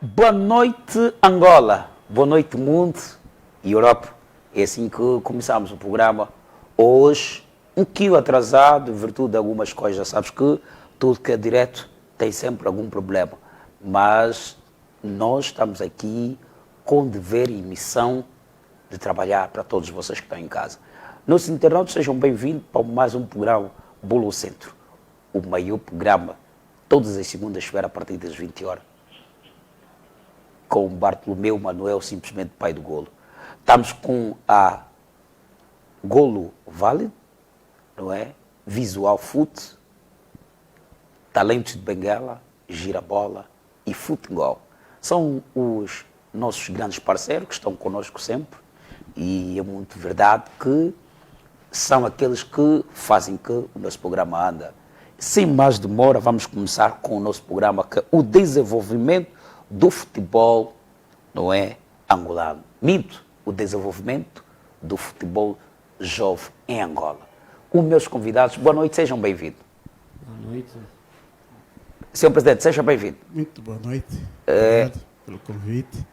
Boa noite, Angola. Boa noite, mundo e Europa. É assim que começamos o programa. Hoje, um pouquinho atrasado, em virtude de algumas coisas. Sabes que tudo que é direto tem sempre algum problema. Mas nós estamos aqui com dever e missão de trabalhar para todos vocês que estão em casa. Nossos internautas, sejam bem-vindos para mais um programa Bolo Centro. O maior programa, todas as segundas-feiras, a partir das 20 horas. Com Bartolomeu Manuel, simplesmente pai do golo. Estamos com a Golo Vale, não é? Visual Foot, Talentos de Benguela, Girabola e Futebol. São os nossos grandes parceiros que estão conosco sempre e é muito verdade que são aqueles que fazem que o nosso programa anda. Sem mais demora, vamos começar com o nosso programa, que é o desenvolvimento do futebol, não é, angolano. Minto, o desenvolvimento do futebol jovem em Angola. Os meus convidados, boa noite, sejam bem-vindos. Boa noite. Senhor Presidente, seja bem-vindo. Muito boa noite. Obrigado pelo convite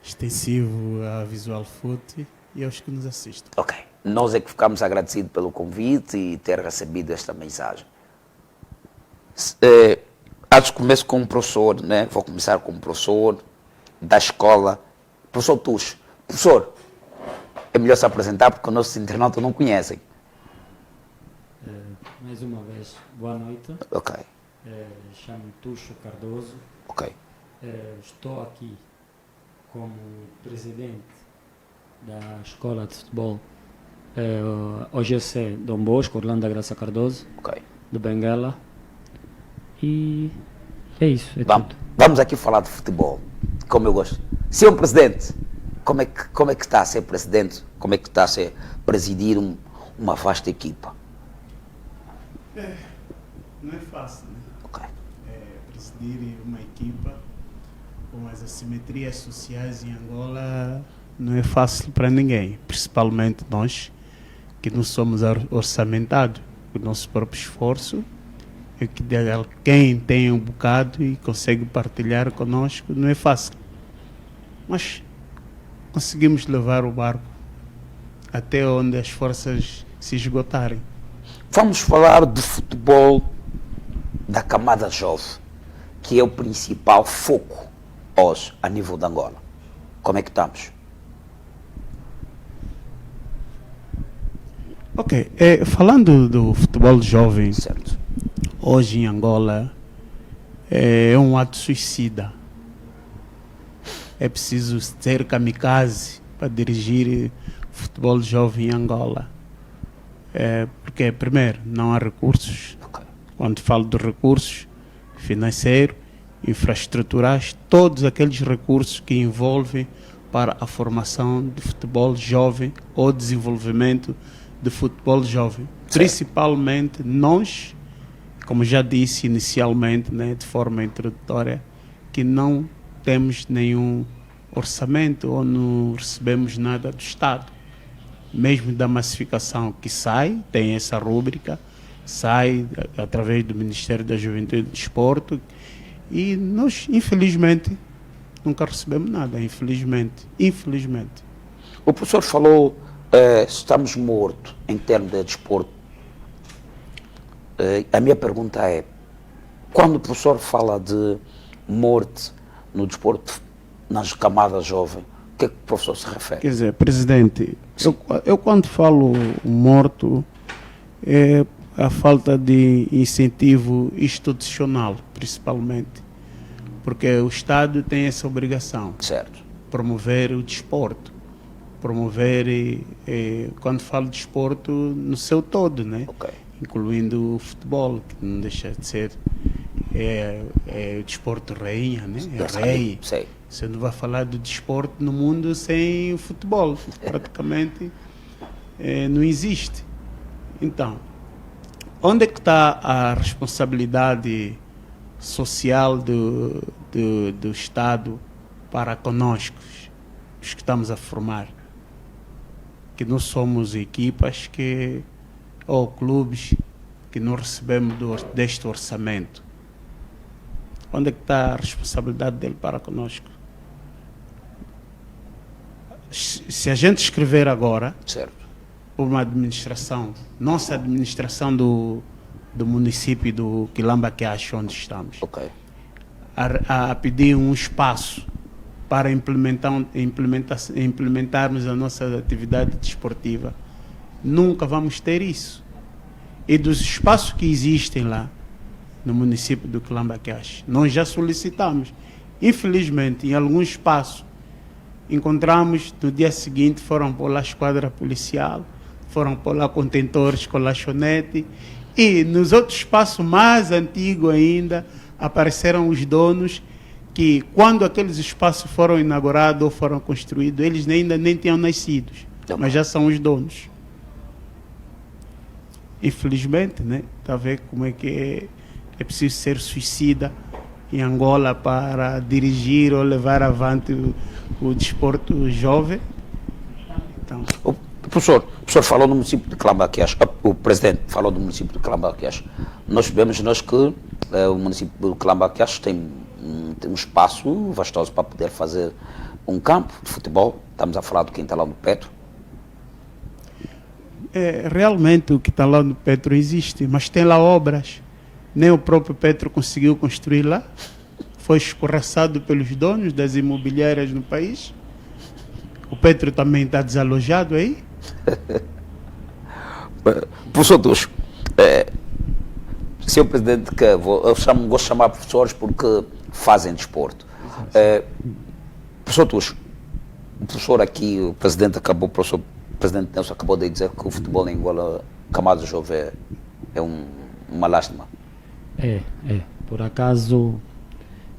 extensivo à Visual Foot e aos que nos assistem. Ok. Nós é que ficamos agradecidos pelo convite e ter recebido esta mensagem. Antes começo com um professor, né? Vou começar com um professor da escola, professor Tuxo. Professor, é melhor se apresentar porque os nossos internautas não conhecem. Mais uma vez, boa noite. Ok, Chamo-me Tuxo Cardoso. ok. Estou aqui como presidente da Escola de Futebol OGC Dom Bosco, Orlando da Graça Cardoso, Ok. de Benguela. E é isso, é Vamos, tudo. vamos aqui falar de futebol, como eu gosto. Senhor Presidente, como é que está a ser presidente? Como é que está a ser presidir uma vasta equipa? Não é fácil, né? Ok. Presidir uma equipa com as assimetrias sociais em Angola não é fácil para ninguém, principalmente nós que não somos orçamentados. O nosso próprio esforço é que quem tem um bocado e consegue partilhar conosco, não é fácil. Mas conseguimos levar o barco até onde as forças se esgotarem. Vamos falar de futebol da camada jovem, que é o principal foco hoje a nível de Angola. Como é que estamos? Ok, falando do futebol jovem, Certo. hoje em Angola é um ato suicida. É preciso ser kamikaze para dirigir futebol jovem em Angola. Porque, primeiro, não há recursos. Ok. Quando falo de recursos financeiros, infraestruturais, todos aqueles recursos que envolvem para a formação de futebol jovem ou desenvolvimento de futebol jovem. Certo. Principalmente nós, como já disse inicialmente, né, de forma introdutória, que não temos nenhum orçamento ou não recebemos nada do Estado. Mesmo da massificação que sai, tem essa rúbrica, sai através do Ministério da Juventude e do Desporto, e nós, infelizmente, nunca recebemos nada, infelizmente. O professor falou, estamos mortos em termos de desporto. A minha pergunta é, quando o professor fala de morte no desporto, nas camadas jovens, o que é que o professor se refere? Quer dizer, presidente, eu quando falo morto, é a falta de incentivo institucional, principalmente, porque o Estado tem essa obrigação, Certo. promover o desporto, promover, quando falo de desporto, no seu todo, né? Ok. Incluindo o futebol, que não deixa de ser o desporto rainha, né? É rei. Sei. Você não vai falar do desporto no mundo sem o futebol. Praticamente não existe. Então, onde é que está a responsabilidade social do Estado para conosco, os que estamos a formar? Que não somos equipas ou clubes que não recebemos deste orçamento. Onde é que está a responsabilidade dele para conosco? Se a gente escrever agora, Certo. por uma administração, nossa administração do município do Quilamba-Queixa, onde estamos, Ok. a pedir um espaço para implementarmos a nossa atividade desportiva, nunca vamos ter isso. E dos espaços que existem lá no município do Quilamba-Queixa, nós já solicitamos. Infelizmente, em alguns espaços, encontramos no dia seguinte, foram por lá a esquadra policial, foram por lá contentores com lanchonete, e nos outros espaços mais antigos ainda, apareceram os donos que, quando aqueles espaços foram inaugurados ou foram construídos, eles ainda nem tinham nascido, mas já são os donos. Infelizmente, né? Está a ver como é que é preciso ser suicida em Angola para dirigir ou levar avante o desporto jovem. Então, O professor falou no município de Quilamba-Queixa, o presidente falou do município de Quilamba-Queixa. Nós sabemos que o município de Quilamba-Queixa tem um espaço vastoso para poder fazer um campo de futebol. Estamos a falar do Quintalão do Petro. Realmente o Quintalão do Petro existe, mas tem lá obras. Nem o próprio Petro conseguiu construir lá. Foi escorraçado pelos donos das imobiliárias no país. O Petro também está desalojado aí. Professor Tuxo, senhor presidente, eu gosto de chamar professores porque fazem desporto. Professor Tuxo, o professor aqui, o presidente Nelson acabou de dizer que o futebol em Angola, camada jovem, é uma lástima. Por acaso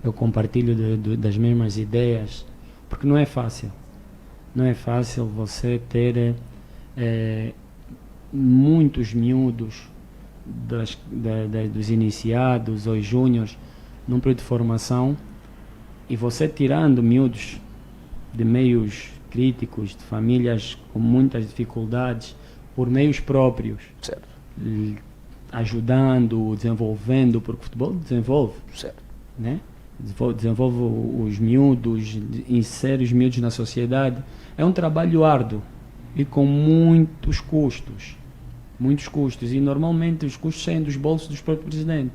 eu compartilho das mesmas ideias, porque não é fácil. Não é fácil você ter muitos miúdos dos iniciados ou júniores num período de formação, e você tirando miúdos de meios críticos, de famílias com muitas dificuldades, por meios próprios, Certo. Ajudando, desenvolvendo, porque o futebol desenvolve, Certo. né? Desenvolve os miúdos, insere os miúdos na sociedade. É um trabalho árduo e com muitos custos, e normalmente os custos saem dos bolsos dos próprios presidentes,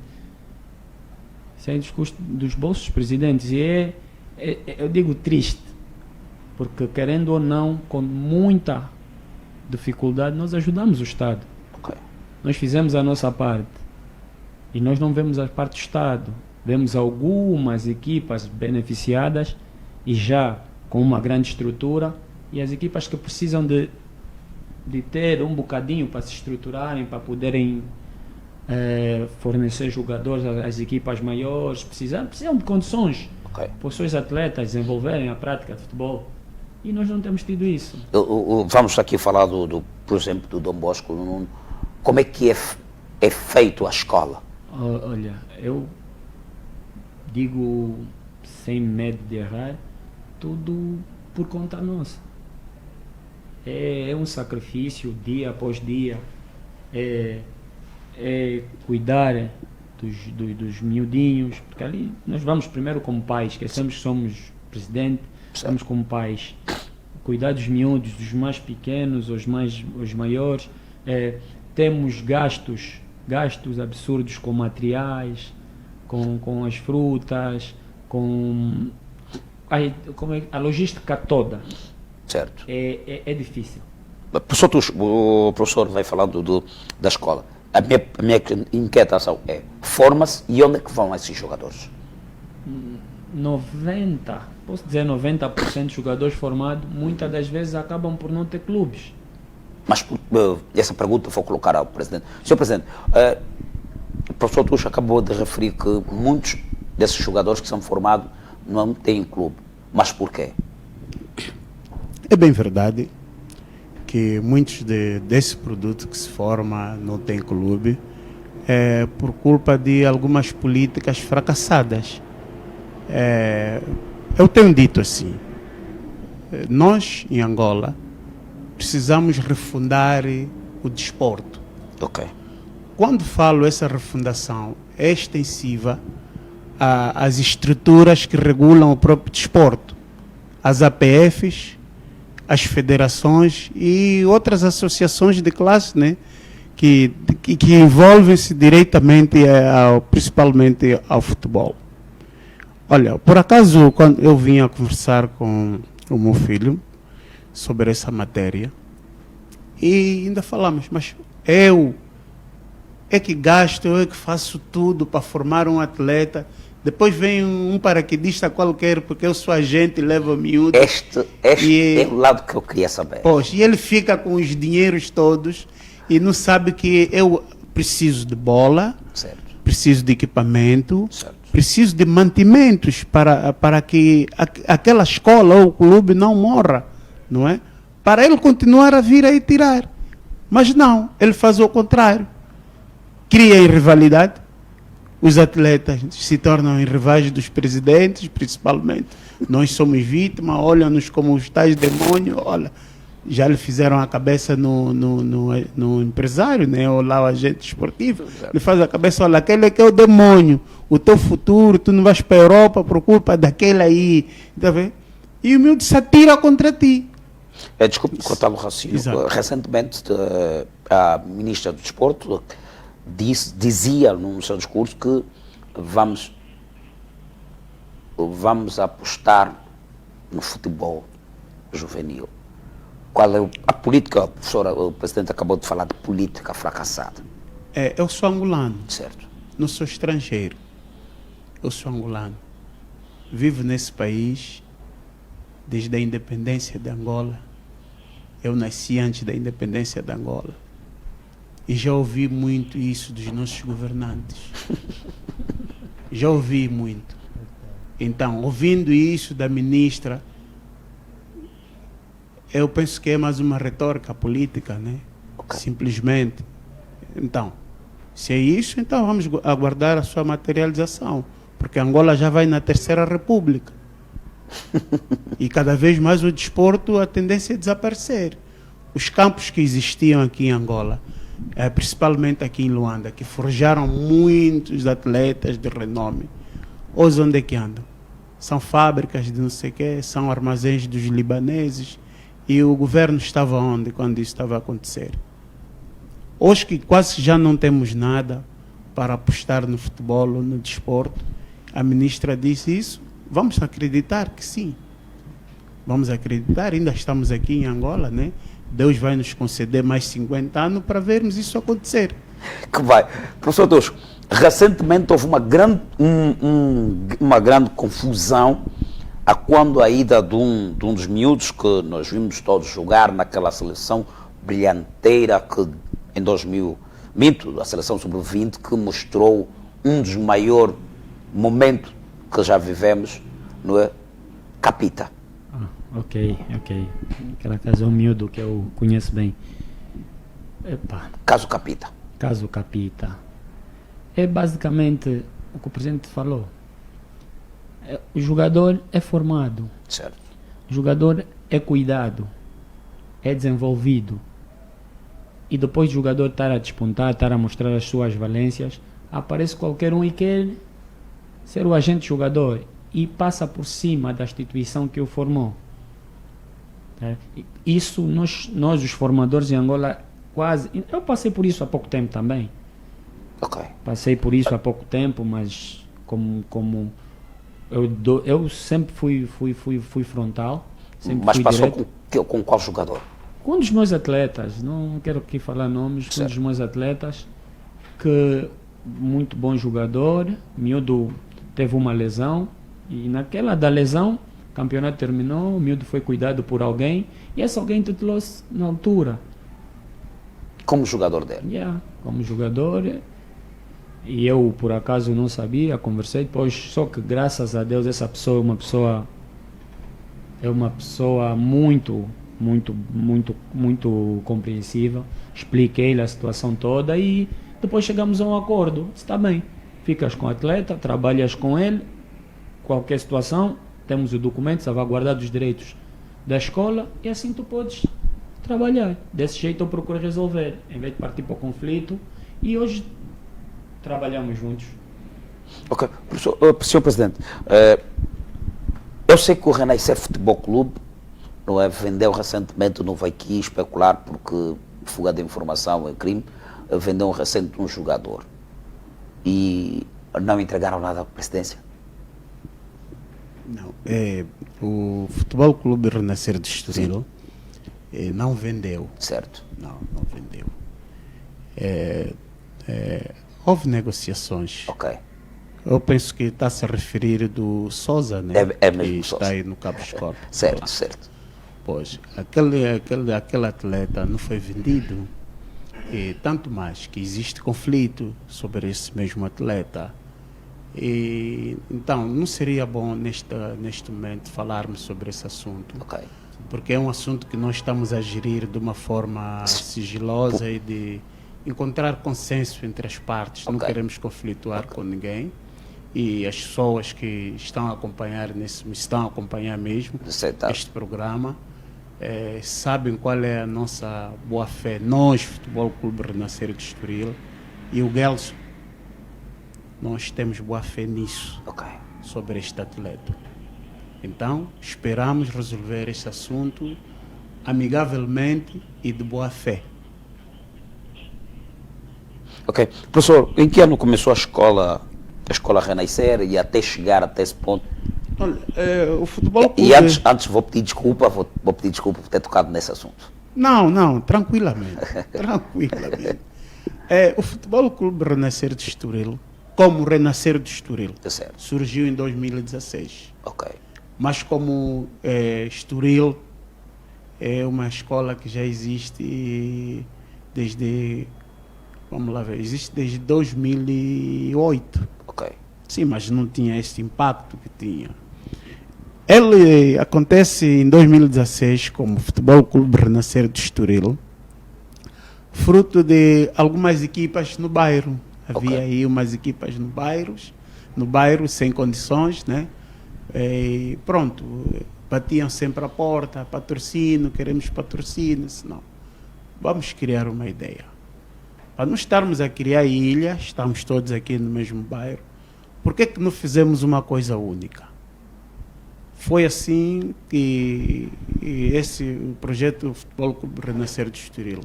saem dos bolsos dos presidentes, e eu digo triste, porque querendo ou não, com muita dificuldade, nós ajudamos o Estado. Ok. Nós fizemos a nossa parte e nós não vemos a parte do Estado. Vemos algumas equipas beneficiadas e já com uma grande estrutura, e as equipas que precisam de ter um bocadinho para se estruturarem, para poderem fornecer jogadores às equipas maiores, precisam de condições Ok. para os seus atletas desenvolverem a prática de futebol. E nós não temos tido isso. Vamos aqui falar, por exemplo, do Dom Bosco. Como é que é feito a escola? Olha, eu digo sem medo de errar, tudo por conta nossa. É um sacrifício dia após dia, é cuidar dos miudinhos, porque ali nós vamos primeiro como pais, esquecemos que somos presidente, vamos como pais, cuidar dos miúdos, dos mais pequenos, os maiores. Temos gastos absurdos com materiais, com as frutas, com a logística toda. Certo. É difícil. Professor Tuxo, o professor vai falando da escola. A minha inquietação é, forma-se e onde é que vão esses jogadores? 90% dos jogadores formados, muitas das vezes acabam por não ter clubes. Mas essa pergunta vou colocar ao presidente. Senhor presidente, o professor Tuxo acabou de referir que muitos desses jogadores que são formados não têm clube. Mas por quê? é bem verdade que muitos desse produto que se forma não tem clube por culpa de algumas políticas fracassadas. Eu tenho dito assim, nós em Angola precisamos refundar o desporto. Ok. Quando falo essa refundação é extensiva as estruturas que regulam o próprio desporto, as APFs, as federações e outras associações de classe, né, que envolvem-se diretamente, principalmente ao futebol. Olha, por acaso, quando eu vim a conversar com o meu filho sobre essa matéria, e ainda falamos, mas eu é que gasto, eu é que faço tudo para formar um atleta, depois vem um paraquedista qualquer, porque eu sou agente e levo a miúdo. Este é o lado que eu queria saber. Pois, e ele fica com os dinheiros todos e não sabe que eu preciso de bola, Certo. preciso de equipamento, Certo. preciso de mantimentos para que aquela escola ou o clube não morra, não é? Para ele continuar a vir aí tirar. Mas não, ele faz o contrário. Cria rivalidade. Os atletas se tornam rivais dos presidentes, principalmente. Nós somos vítimas, olham-nos como os tais demônios, olha, já lhe fizeram a cabeça no empresário, né? Ou lá o agente esportivo. Ele faz a cabeça, olha, aquele é que é o demônio, o teu futuro, tu não vais para a Europa por culpa daquele aí. Tá vendo? E o miúdo se atira contra ti. Desculpe cortar o raciocínio. Exato. Recentemente, a ministra do Desporto dizia no seu discurso que vamos apostar no futebol juvenil. Qual é a política? O presidente acabou de falar de política fracassada. Eu sou angolano, Certo. não sou estrangeiro. Eu sou angolano. Vivo nesse país desde a independência de Angola. Eu nasci antes da independência de Angola. E já ouvi muito isso dos nossos governantes. Já ouvi muito. Então, ouvindo isso da ministra, eu penso que é mais uma retórica política, né? Ok. Simplesmente. Então, se é isso, então vamos aguardar a sua materialização. Porque Angola já vai na Terceira República. E cada vez mais o desporto, a tendência é desaparecer. Os campos que existiam aqui em Angola, principalmente aqui em Luanda, que forjaram muitos atletas de renome, hoje onde é que andam? São fábricas de não sei o quê, são armazéns dos libaneses. E o governo estava onde quando isso estava a acontecer? Hoje que quase já não temos nada para apostar no futebol ou no desporto, a ministra disse isso, vamos acreditar que sim. Vamos acreditar, ainda estamos aqui em Angola, né? Deus vai nos conceder mais 50 anos para vermos isso acontecer. Que vai. Professor Deus, recentemente houve uma grande confusão a quando a ida de um dos miúdos que nós vimos todos jogar naquela seleção brilhanteira que em 2000, a seleção sub-20, que mostrou um dos maiores momentos que já vivemos, não é? Capita. Ok. Aquela casa é um miúdo que eu conheço bem. Caso Capita. Caso Capita. É basicamente o que o presidente falou. O jogador é formado. Certo. O jogador é cuidado. É desenvolvido. E depois do jogador estar a despontar, estar a mostrar as suas valências, aparece qualquer um e quer ser o agente jogador e passa por cima da instituição que o formou. Isso nós os formadores em Angola quase... Eu passei por isso há pouco tempo também. Ok. Passei por isso há pouco tempo, mas como eu sempre fui frontal. Sempre Mas fui passou direto. com qual jogador? Com um dos meus atletas, não quero aqui falar nomes, com um dos meus atletas, que muito bom jogador, miúdo teve uma lesão, e naquela da lesão, o campeonato terminou, o miúdo foi cuidado por alguém, e esse alguém titulou-se na altura. Como jogador dele? Como jogador, e eu por acaso não sabia, conversei depois, só que graças a Deus essa pessoa é uma pessoa muito compreensiva. Expliquei-lhe a situação toda e depois chegamos a um acordo. Está bem, ficas com o atleta, trabalhas com ele, qualquer situação, temos o documento, salvaguardar os direitos da escola e assim tu podes trabalhar. Desse jeito eu procuro resolver, em vez de partir para o conflito, e hoje trabalhamos juntos. Ok. Senhor Presidente, eu sei que o Renascer Futebol Clube, não é, vendeu recentemente, não vai aqui especular porque fuga de informação é crime, vendeu recentemente um jogador e não entregaram nada à presidência? Não, o Futebol Clube Renascer de Estoril não vendeu. Certo. Não vendeu. Houve negociações. Ok. Eu penso que está a se referir do Sousa, né? É mesmo que Sousa. está aí no Cabo Escorpo. Certo, Lá. certo. Pois, aquele atleta não foi vendido. E tanto mais que existe conflito sobre esse mesmo atleta. E, então, não seria bom neste momento falarmos sobre esse assunto. Ok. Porque é um assunto que nós estamos a gerir de uma forma sigilosa e de encontrar consenso entre as partes. Não Ok. queremos conflituar com ninguém. E as pessoas que estão a acompanhar estão a acompanhar mesmo Certo. este programa sabem qual é a nossa boa-fé. Nós, Futebol Clube Renascer de Estoril e o Gelson, nós temos boa-fé nisso, Ok. sobre este atleta. Então, esperamos resolver este assunto amigavelmente e de boa-fé. Ok. Professor, em que ano começou a escola Renascer e até chegar até esse ponto? Olha, o Futebol Clube... E antes vou pedir desculpa por ter tocado nesse assunto. Não, tranquilamente. Tranquilamente. O Futebol Clube Renascer de Estoril, como Renascer de Estoril, Certo. surgiu em 2016. Ok. Mas como Estoril é uma escola que já existe desde... Vamos lá ver, existe desde 2008. Ok. Sim, mas não tinha esse impacto que tinha. Ele acontece em 2016 como Futebol Clube Renascer de Estoril, fruto de algumas equipas no bairro. Havia aí umas equipas no bairro sem condições, né? E pronto, batiam sempre a porta, patrocínio, queremos patrocínio, senão vamos criar uma ideia. Para não estarmos a criar ilhas, estamos todos aqui no mesmo bairro, por que não fizemos uma coisa única? Foi assim que o projeto Futebol Clube Renascer de Estoril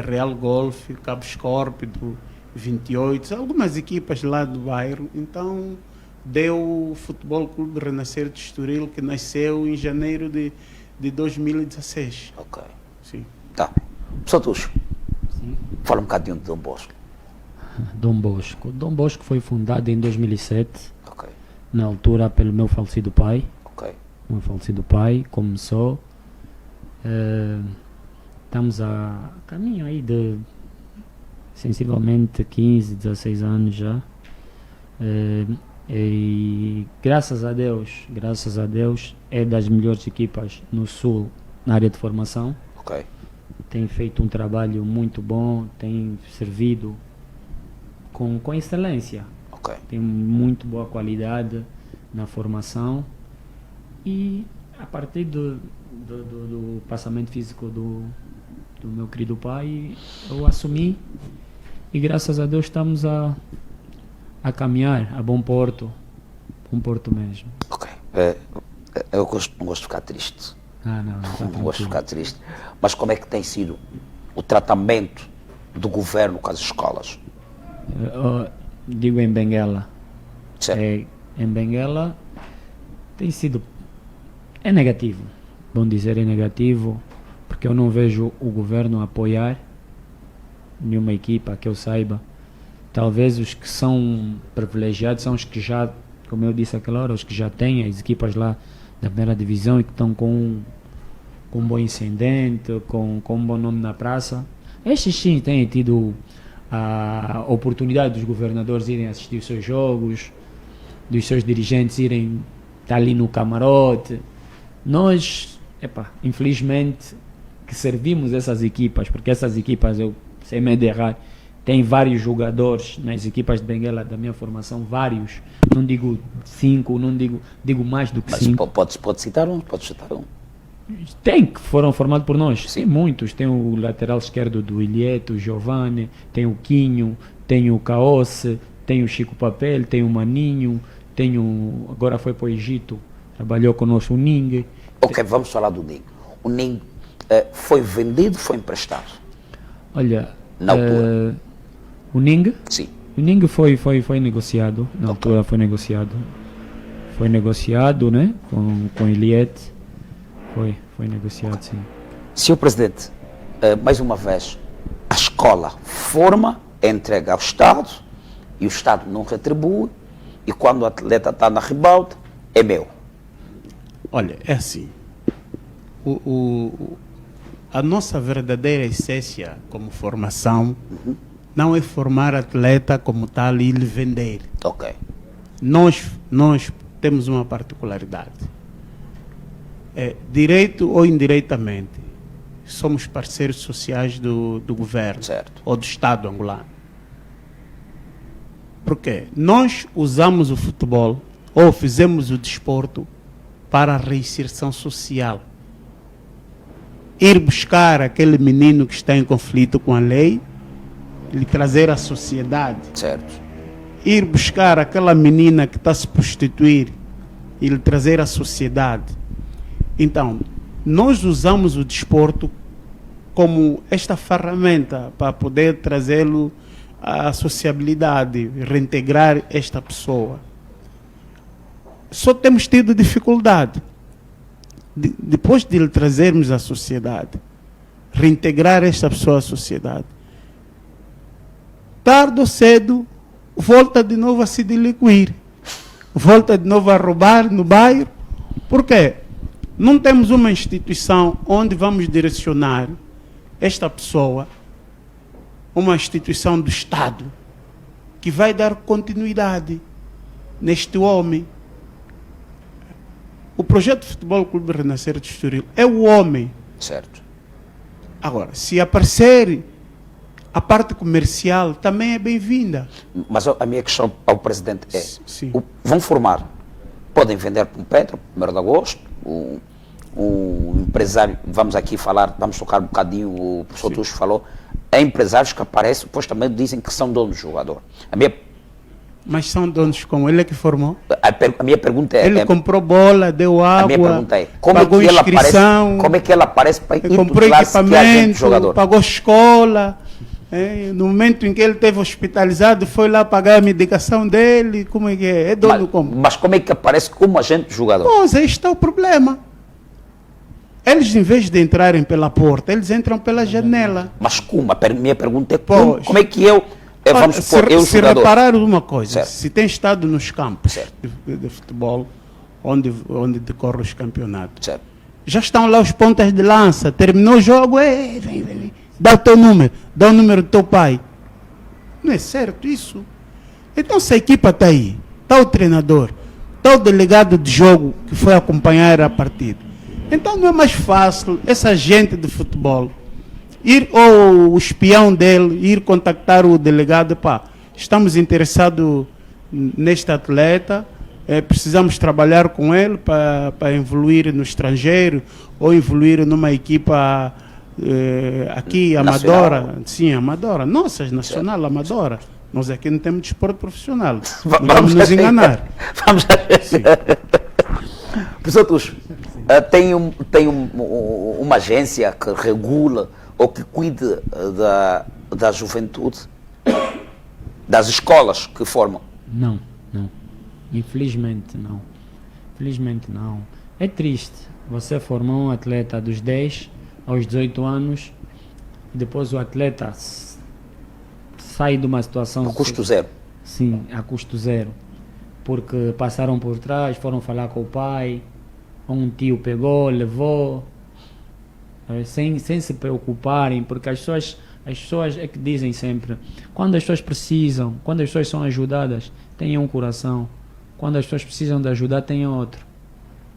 Real Golf, Cabo Escorpo, do 28, algumas equipas lá do bairro. Então, deu o Futebol Clube Renascer de Estoril, que nasceu em janeiro de 2016. Ok. Sim. Tá. Professor Tuxo, fala um bocadinho de Dom Bosco. Dom Bosco. Dom Bosco foi fundado em 2007, Ok. na altura pelo meu falecido pai. Ok. O meu falecido pai começou. Estamos a caminho aí de sensivelmente 15, 16 anos já. E graças a Deus, é das melhores equipas no Sul na área de formação. Ok. Tem feito um trabalho muito bom, tem servido com excelência. Ok. Tem muito boa qualidade na formação e a partir do passamento físico do meu querido pai, eu assumi e graças a Deus estamos a caminhar a bom porto mesmo. Ok. Eu não gosto de ficar triste. Não Não gosto de ficar triste. Mas como é que tem sido o tratamento do governo com as escolas? Digo em Benguela. Certo. Em Benguela tem sido... É negativo. Bom dizer, é negativo, porque eu não vejo o governo apoiar nenhuma equipa que eu saiba. Talvez os que são privilegiados são os que já, como eu disse aquela hora, os que já têm as equipas lá da primeira divisão e que estão com um bom incendente, com um bom nome na praça. Estes sim têm tido a oportunidade dos governadores irem assistir os seus jogos, dos seus dirigentes irem estar ali no camarote. Nós, infelizmente, que servimos essas equipas, porque essas equipas, eu sem medo de errar, tem vários jogadores nas equipas de Benguela da minha formação, vários, não digo 5, não digo mais do que Mas 5. pode citar um? Pode citar um. Tem, que foram formados por nós. Sim. Tem muitos. Tem o lateral esquerdo do Ilieto, o Giovanni, tem o Quinho, tem o Caosse, Tem o Chico Papel, tem o Maninho, agora foi para o Egito, trabalhou conosco o Ning. Ok, vamos falar do Ning. O Ning foi vendido, foi emprestado? Olha, Na altura. O Ning? Sim. O Ning foi negociado, na altura foi negociado. Foi negociado, né, com Eliette. Foi negociado, sim. Senhor Presidente, mais uma vez, a escola forma, é entregue ao Estado, e o Estado não retribui, e quando o atleta está na ribalta, é meu. Olha, é assim. A nossa verdadeira essência como formação não é formar atleta como tal e lhe vender. Ok. Nós temos uma particularidade. Direito ou indiretamente, somos parceiros sociais do governo, Certo. ou do Estado angolano. Por quê? Nós usamos o futebol ou fizemos o desporto para a reinserção social. Ir buscar aquele menino que está em conflito com a lei, lhe trazer à sociedade. Certo. Ir buscar aquela menina que está a se prostituir e lhe trazer à sociedade. Então, nós usamos o desporto como esta ferramenta para poder trazê-lo à sociabilidade, reintegrar esta pessoa. Só temos tido dificuldade. Depois de lhe trazermos à sociedade, reintegrar esta pessoa à sociedade, tarde ou cedo, volta de novo a se delinquir, volta de novo a roubar no bairro. Por quê? Não temos uma instituição onde vamos direcionar esta pessoa, uma instituição do Estado, que vai dar continuidade neste homem. O projeto de Futebol Clube Renascer de Estoril é o homem. Certo. Agora, se aparecer a parte comercial, também é bem-vinda. Mas a minha questão ao Presidente é, Sim. Vão formar, podem vender para um Pedro, 1º de agosto, um empresário, vamos aqui falar, vamos tocar um bocadinho, o professor Tuxo falou, é empresários que aparecem, supostamente dizem que são donos do jogador. Mas são donos como ele é que formou. A minha pergunta é... Ele comprou bola, deu água, a minha pergunta é, como pagou é que inscrição, como é que ele aparece para ir comprou tutelar se que é agente do jogador? equipamento, pagou escola. No momento em que ele esteve hospitalizado, foi lá pagar a medicação dele. Como é que é? É dono como? Mas como é que aparece como agente do jogador? Pois, aí está o problema. Eles, em vez de entrarem pela porta, eles entram pela janela. Mas como? A minha pergunta é Pois. como é que vamos supor, eu se jogador... reparar uma coisa, Certo. se tem estado nos campos Certo. de futebol, onde decorrem os campeonatos, Certo. já estão lá os pontas de lança, terminou o jogo, vem, dá o teu número, dá o número do teu pai. Não é certo isso? Então, se a equipa está aí, está o treinador, está o delegado de jogo que foi acompanhar a partida, então não é mais fácil essa gente de futebol ou o espião dele ir contactar o delegado, estamos interessados neste atleta, precisamos trabalhar com ele para evoluir no estrangeiro ou evoluir numa equipa aqui, amadora. Nacional. Sim, amadora. Nossa, nacional, certo. Amadora. Nós aqui não temos desporto profissional. Vamos nos enganar. Vamos Professor Tuxo, tem uma agência que regula ou que cuide da juventude, das escolas que formam? Não. Infelizmente não. Infelizmente não. É triste. Você formou um atleta dos 10 aos 18 anos e depois o atleta sai de uma situação... A custo zero. Sim, a custo zero. Porque passaram por trás, foram falar com o pai, um tio pegou, levou... Sem se preocuparem, porque as pessoas é que dizem sempre, quando as pessoas precisam, quando as pessoas são ajudadas, tenham um coração, quando as pessoas precisam de ajudar, tenham outro.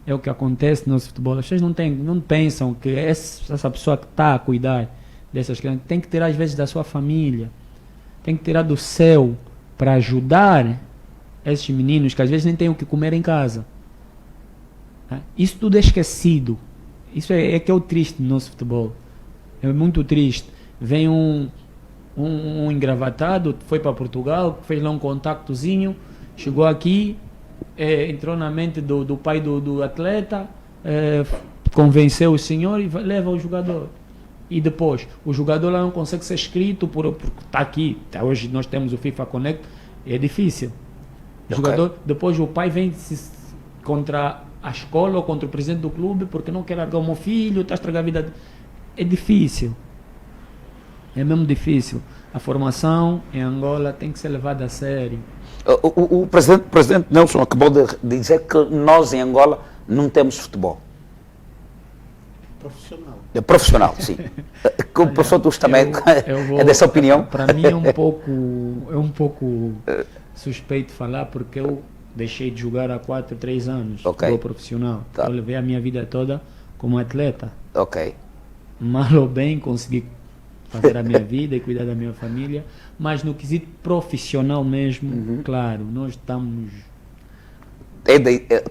É o que acontece no nosso futebol. As pessoas não pensam que essa pessoa que está a cuidar dessas crianças tem que tirar às vezes da sua família, tem que tirar do céu para ajudar esses meninos que às vezes nem têm o que comer em casa. Isso tudo é esquecido. Isso é que é o triste do nosso futebol. É muito triste. Vem um um engravatado, foi para Portugal, fez lá um contactozinho, chegou aqui, entrou na mente do pai do atleta, convenceu o senhor e leva o jogador. E depois, o jogador lá não consegue ser escrito porque está aqui. Hoje nós temos o FIFA Connect, é difícil. O jogador, depois o pai vem contra a escola ou contra o presidente do clube porque não quer largar o meu filho, está a estragar a vida. É difícil. É mesmo difícil. A formação em Angola tem que ser levada a sério. O presidente Nelson acabou de dizer que nós em Angola não temos futebol. Profissional. É profissional, sim. O professor Tuxo também é dessa opinião? Para mim é um pouco suspeito falar porque eu deixei de jogar há 4, 3 anos. Futebol profissional. Tá. Eu levei a minha vida toda como atleta. Ok. Mal ou bem consegui fazer a minha vida e cuidar da minha família, mas no quesito profissional mesmo, claro, nós estamos...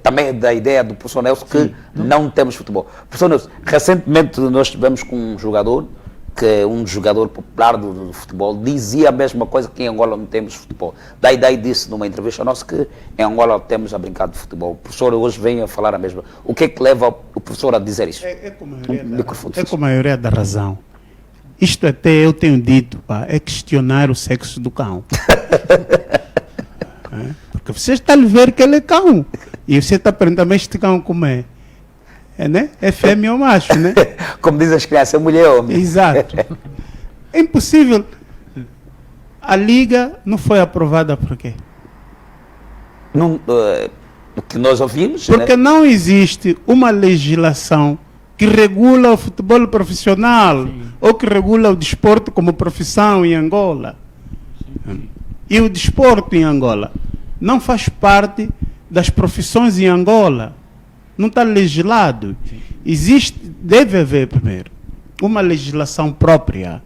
Também é da ideia do professor Nelson que não temos futebol. Professor Nelson, recentemente nós estivemos com um jogador, que é um jogador popular do futebol, dizia a mesma coisa que em Angola não temos futebol. Daí disse numa entrevista nossa que em Angola temos a brincar de futebol. O professor hoje vem a falar a mesma. O que é que leva o professor a dizer isso? É com a maioria da razão. Isto até eu tenho dito, pá, é questionar o sexo do cão. Porque você está a ver que ele é cão. E você está perguntando, mas este cão como é? Né? É fêmea ou macho, né? Como dizem as crianças, é mulher ou homem. Exato. É impossível. A Liga não foi aprovada por quê? O que nós ouvimos... Porque não existe uma legislação que regula o futebol profissional ou que regula o desporto como profissão em Angola. E o desporto em Angola não faz parte das profissões em Angola. Não está legislado. Deve haver, primeiro, uma legislação própria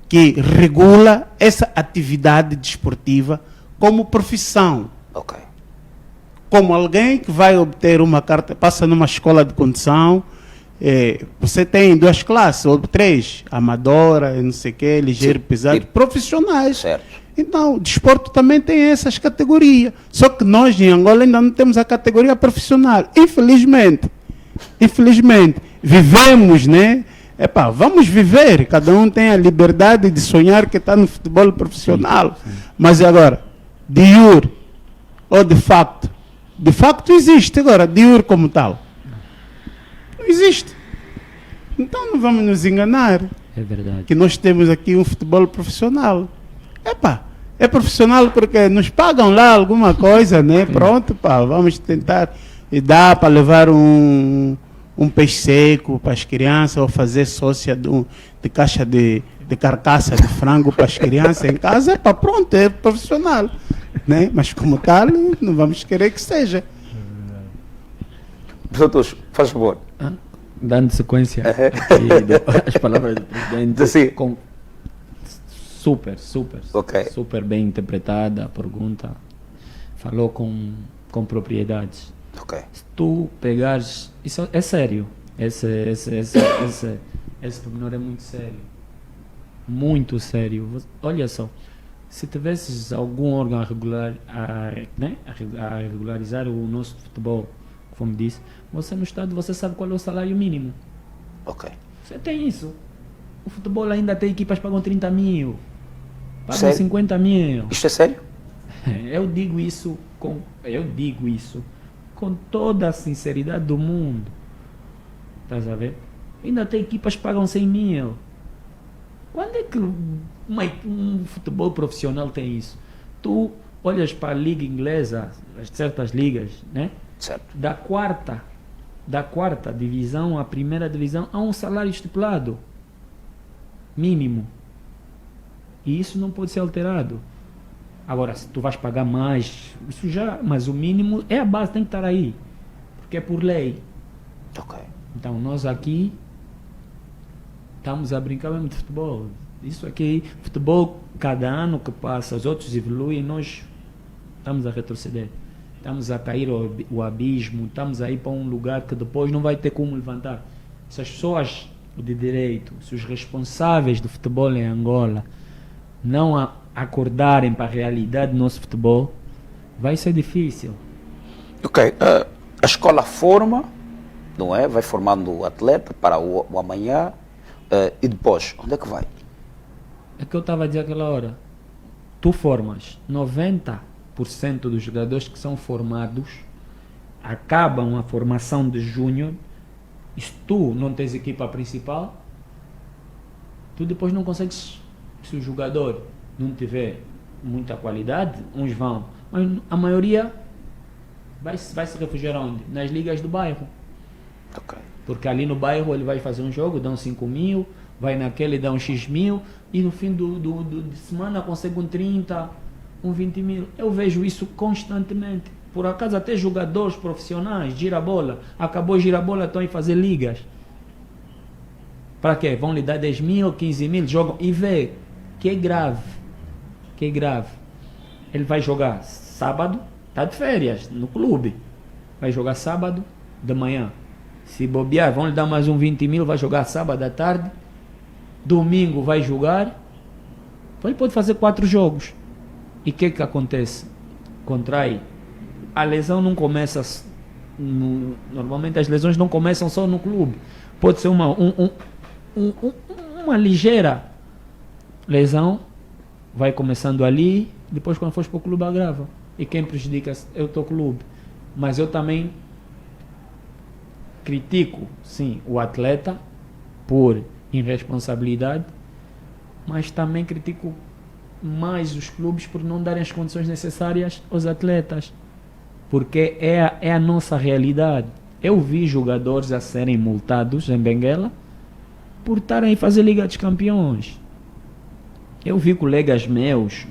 que regula essa atividade desportiva como profissão. Ok. Como alguém que vai obter uma carta, passa numa escola de condução, você tem 2 classes, ou 3, amadora, não sei o quê, ligeiro, pesado, profissionais. Certo. Então, o desporto também tem essas categorias. Só que nós em Angola ainda não temos a categoria profissional. Infelizmente. Vivemos, né? Vamos viver. Cada um tem a liberdade de sonhar que está no futebol profissional. Sim. Mas agora, de jure ou de facto? De facto existe. Agora, de jure como tal? Não existe. Então não vamos nos enganar. É verdade. Que nós temos aqui um futebol profissional. É profissional porque nos pagam lá alguma coisa, né? Pronto, vamos tentar. E dá para levar um peixe seco para as crianças ou fazer sócia de caixa de carcaça de frango para as crianças em casa. Pronto, é profissional. Né? Mas como tal, não vamos querer que seja. Professor Tuxo, faz favor. Dando sequência às palavras do presidente. Sim. Super bem interpretada a pergunta. Falou com propriedades. Okay. Se tu pegares... Isso é sério. Esse pormenor é muito sério. Muito sério. Olha só. Se tivesses algum órgão a regularizar o nosso futebol, como disse, você no Estado, você sabe qual é o salário mínimo. Ok. Você tem isso. O futebol ainda tem equipas que pagam 30 mil. Pagam sério? 50 mil. Isto é sério? Eu digo isso com toda a sinceridade do mundo. Estás a ver? Ainda tem equipas que pagam 100 mil. Quando é que um futebol profissional tem isso? Tu olhas para a liga inglesa, as certas ligas, né? Certo. Da quarta divisão à primeira divisão, há um salário estipulado mínimo. E isso não pode ser alterado. Agora, se tu vais pagar mais, isso já, mas o mínimo é a base, tem que estar aí. Porque é por lei. Ok. Então, nós aqui estamos a brincar mesmo de futebol. Isso aqui, futebol, cada ano que passa, os outros evoluem, nós estamos a retroceder. Estamos a cair o abismo, estamos a ir para um lugar que depois não vai ter como levantar. Se as pessoas o de direito, se os responsáveis do futebol em Angola não acordarem para a realidade do nosso futebol, vai ser difícil. Ok, a escola forma, não é? Vai formando o atleta para o amanhã, e depois, onde é que vai? É que eu estava a dizer aquela hora. Tu formas 90% dos jogadores que são formados, acabam a formação de júnior, e se tu não tens equipa principal, tu depois não consegues, se o jogador não tiver muita qualidade, uns vão, mas a maioria vai se refugiar onde? Nas ligas do bairro. Ok. Porque ali no bairro ele vai fazer um jogo, dão 5 mil, vai naquele, dá um X mil, e no fim de semana consegue um 30, um 20 mil. Eu vejo isso constantemente. Por acaso até jogadores profissionais, girabola, acabou girabola, estão a fazer ligas. Para quê? Vão lhe dar 10 mil, 15 mil, jogam e vê que é grave. Que é grave. Ele vai jogar sábado, está de férias no clube. Vai jogar sábado de manhã. Se bobear, vão lhe dar mais um 20 mil, vai jogar sábado à tarde. Domingo vai jogar. Então ele pode fazer 4 jogos. E o que acontece? Contrai. A lesão não começa... Normalmente as lesões não começam só no clube. Pode ser uma ligeira lesão. Vai começando ali. Depois quando for para o clube agrava. E quem prejudica é o teu clube. Mas eu também critico, sim, o atleta por irresponsabilidade, mas também critico mais os clubes por não darem as condições necessárias aos atletas, porque é a nossa realidade. Eu vi jogadores a serem multados em Benguela por estarem a fazer Liga dos Campeões. Eu vi colegas meus,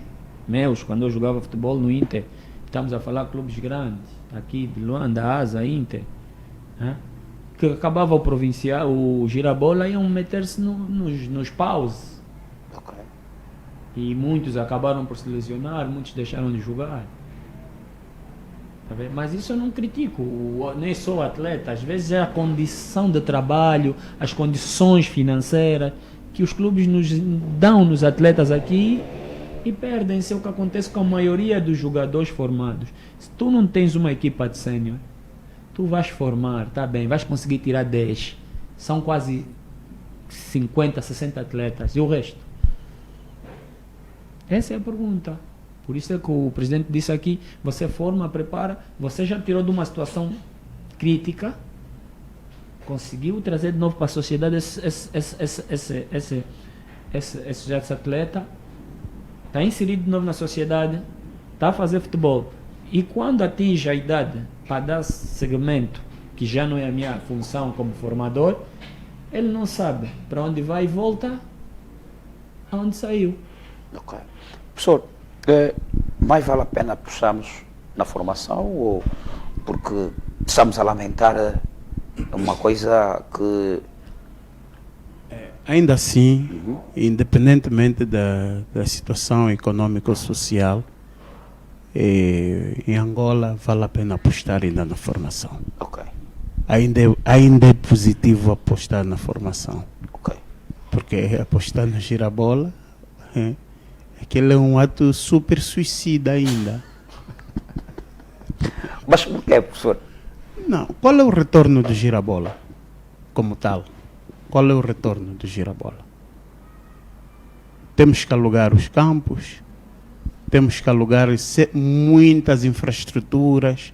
quando eu jogava futebol no Inter, estamos a falar clubes grandes, aqui de Luanda, Asa, Inter, né? Que acabava o provincial, o girabola, iam meter-se nos paus. Ok. E muitos acabaram por se lesionar, muitos deixaram de jogar. Tá vendo? Mas isso eu não critico, nem sou atleta. Às vezes é a condição de trabalho, as condições financeiras que os clubes nos dão nos atletas aqui e perdem-se. É o que acontece com a maioria dos jogadores formados. Se tu não tens uma equipa de sénior, tu vais formar, tá bem, vais conseguir tirar 10. São quase 50, 60 atletas. E o resto? Essa é a pergunta. Por isso é que o presidente disse aqui, você forma, prepara, você já tirou de uma situação crítica, conseguiu trazer de novo para a sociedade esse atleta, está inserido de novo na sociedade, está a fazer futebol. E quando atinge a idade para dar segmento, que já não é a minha função como formador, ele não sabe para onde vai e volta aonde saiu. Ok. Professor, mais vale a pena puxarmos na formação ou porque estamos a lamentar uma coisa que... Ainda assim, independentemente da situação econômico-social, em Angola vale a pena apostar ainda na formação. Ok. Ainda é positivo apostar na formação. Ok. Porque apostar na girabola, aquele é um ato super suicida ainda. Mas por que, professor? Não, qual é o retorno do girabola como tal? Qual é o retorno do girabola? Temos que alugar os campos, temos que alugar muitas infraestruturas,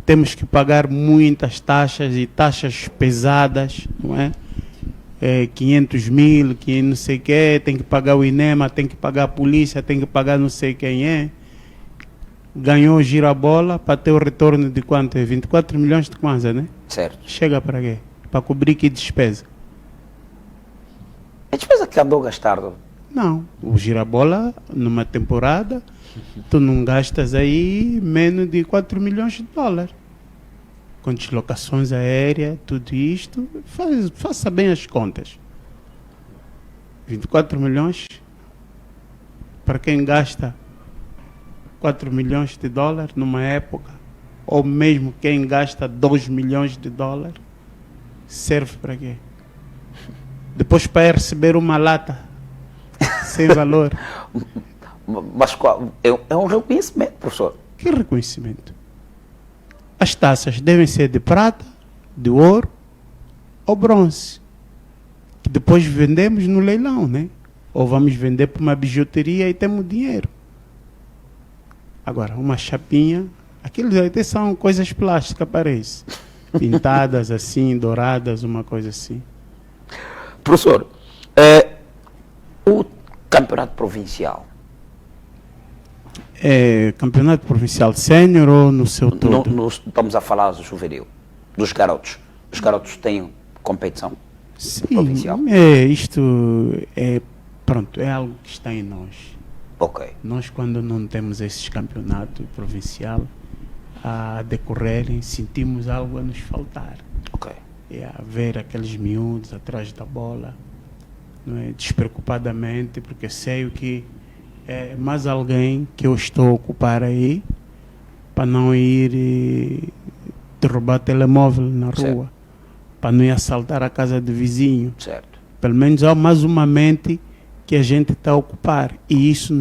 temos que pagar muitas taxas e taxas pesadas, não é? 500 mil, que não sei o quê, tem que pagar o INEMA, tem que pagar a polícia, tem que pagar não sei quem é. Ganhou o girabola para ter o retorno de quanto? 24 milhões de kwanza, né? Certo. Chega para quê? Para cobrir que despesa? É despesa que andou a gastar. Não, o girabola numa temporada tu não gastas aí menos de 4 milhões de dólares. Com deslocações aéreas, tudo isto, faça bem as contas. 24 milhões para quem gasta 4 milhões de dólares numa época, ou mesmo quem gasta 2 milhões de dólares, serve para quê? depois para receber uma lata sem valor. Mas é um reconhecimento, professor. Que reconhecimento? As taças devem ser de prata, de ouro ou bronze, que depois vendemos no leilão, né? Ou vamos vender para uma bijuteria e temos dinheiro. Agora, uma chapinha, aquilo até são coisas plásticas, parece. Pintadas assim, douradas, uma coisa assim. Professor, o campeonato provincial. Campeonato provincial sénior ou no seu todo? Estamos a falar do juvenil, dos garotos. Os garotos têm competição provincial? Isto é algo que está em nós. Ok. Nós, quando não temos esses campeonatos provincial a decorrerem, sentimos algo a nos faltar. Ok. A ver aqueles miúdos atrás da bola, não é? Despreocupadamente, porque sei que é mais alguém que eu estou a ocupar aí para não ir derrubar telemóvel na rua, certo, para não ir assaltar a casa do vizinho. Certo. Pelo menos há mais uma mente que a gente está a ocupar. E isso,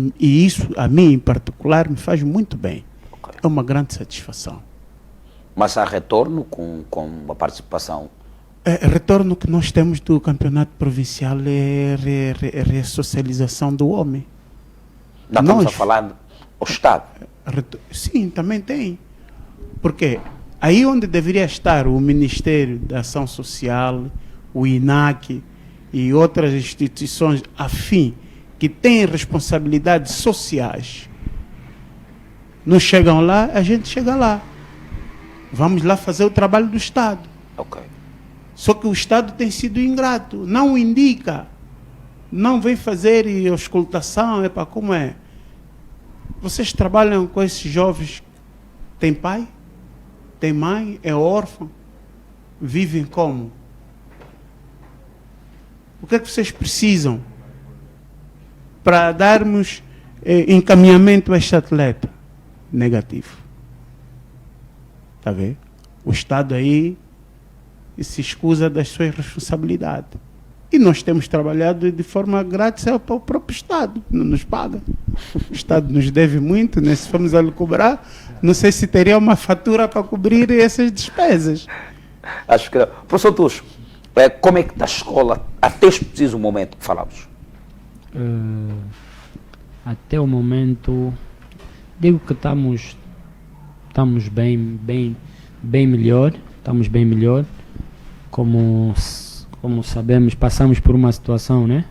a mim em particular, me faz muito bem. Okay. É uma grande satisfação. Mas há retorno com a participação? Retorno que nós temos do campeonato provincial é a ressocialização do homem. Não estamos a falar do Estado? Sim, também tem. Porque aí onde deveria estar o Ministério da Ação Social, o INAC e outras instituições afim que têm responsabilidades sociais, não chegam lá, a gente chega lá. Vamos lá fazer o trabalho do Estado. Ok. Só que o Estado tem sido ingrato, não indica, não vem fazer auscultação, como é? Vocês trabalham com esses jovens, tem pai, tem mãe, é órfão, vivem como? O que é que vocês precisam para darmos encaminhamento a este atleta? Negativo. Está a ver? O Estado aí se escusa das suas responsabilidades. E nós temos trabalhado de forma grátis ao próprio Estado, não nos paga. O Estado nos deve muito, né? Se formos a lhe cobrar, não sei se teria uma fatura para cobrir essas despesas. Acho que não. Professor Tuxo, como é que está a escola até este preciso momento que falamos? Até o momento, digo que estamos bem melhor. Estamos bem melhor. Como sabemos, passamos por uma situação, né,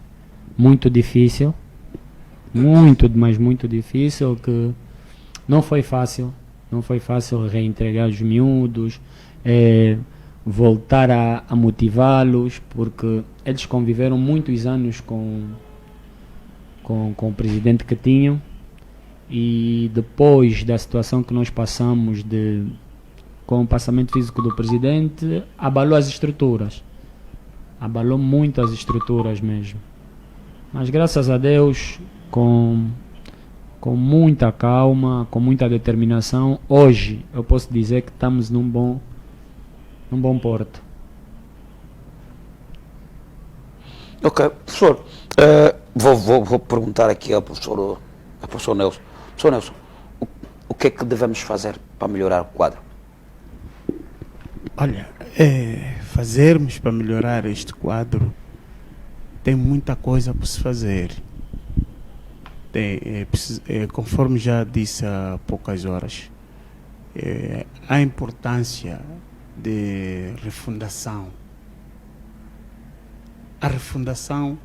muito difícil, mas muito difícil, que não foi fácil reentregar os miúdos, voltar a motivá-los, porque eles conviveram muitos anos com o presidente que tinham, e depois da situação que nós passamos com o passamento físico do presidente, abalou as estruturas. Abalou muito as estruturas mesmo. Mas graças a Deus, com muita calma, com muita determinação, hoje eu posso dizer que estamos num bom porto. Ok, professor, vou perguntar aqui ao professor Nelson. Professor Nelson, o que é que devemos fazer para melhorar o quadro? Olha, fazermos para melhorar este quadro, tem muita coisa para se fazer. Conforme já disse há poucas horas, a importância de refundação. A refundação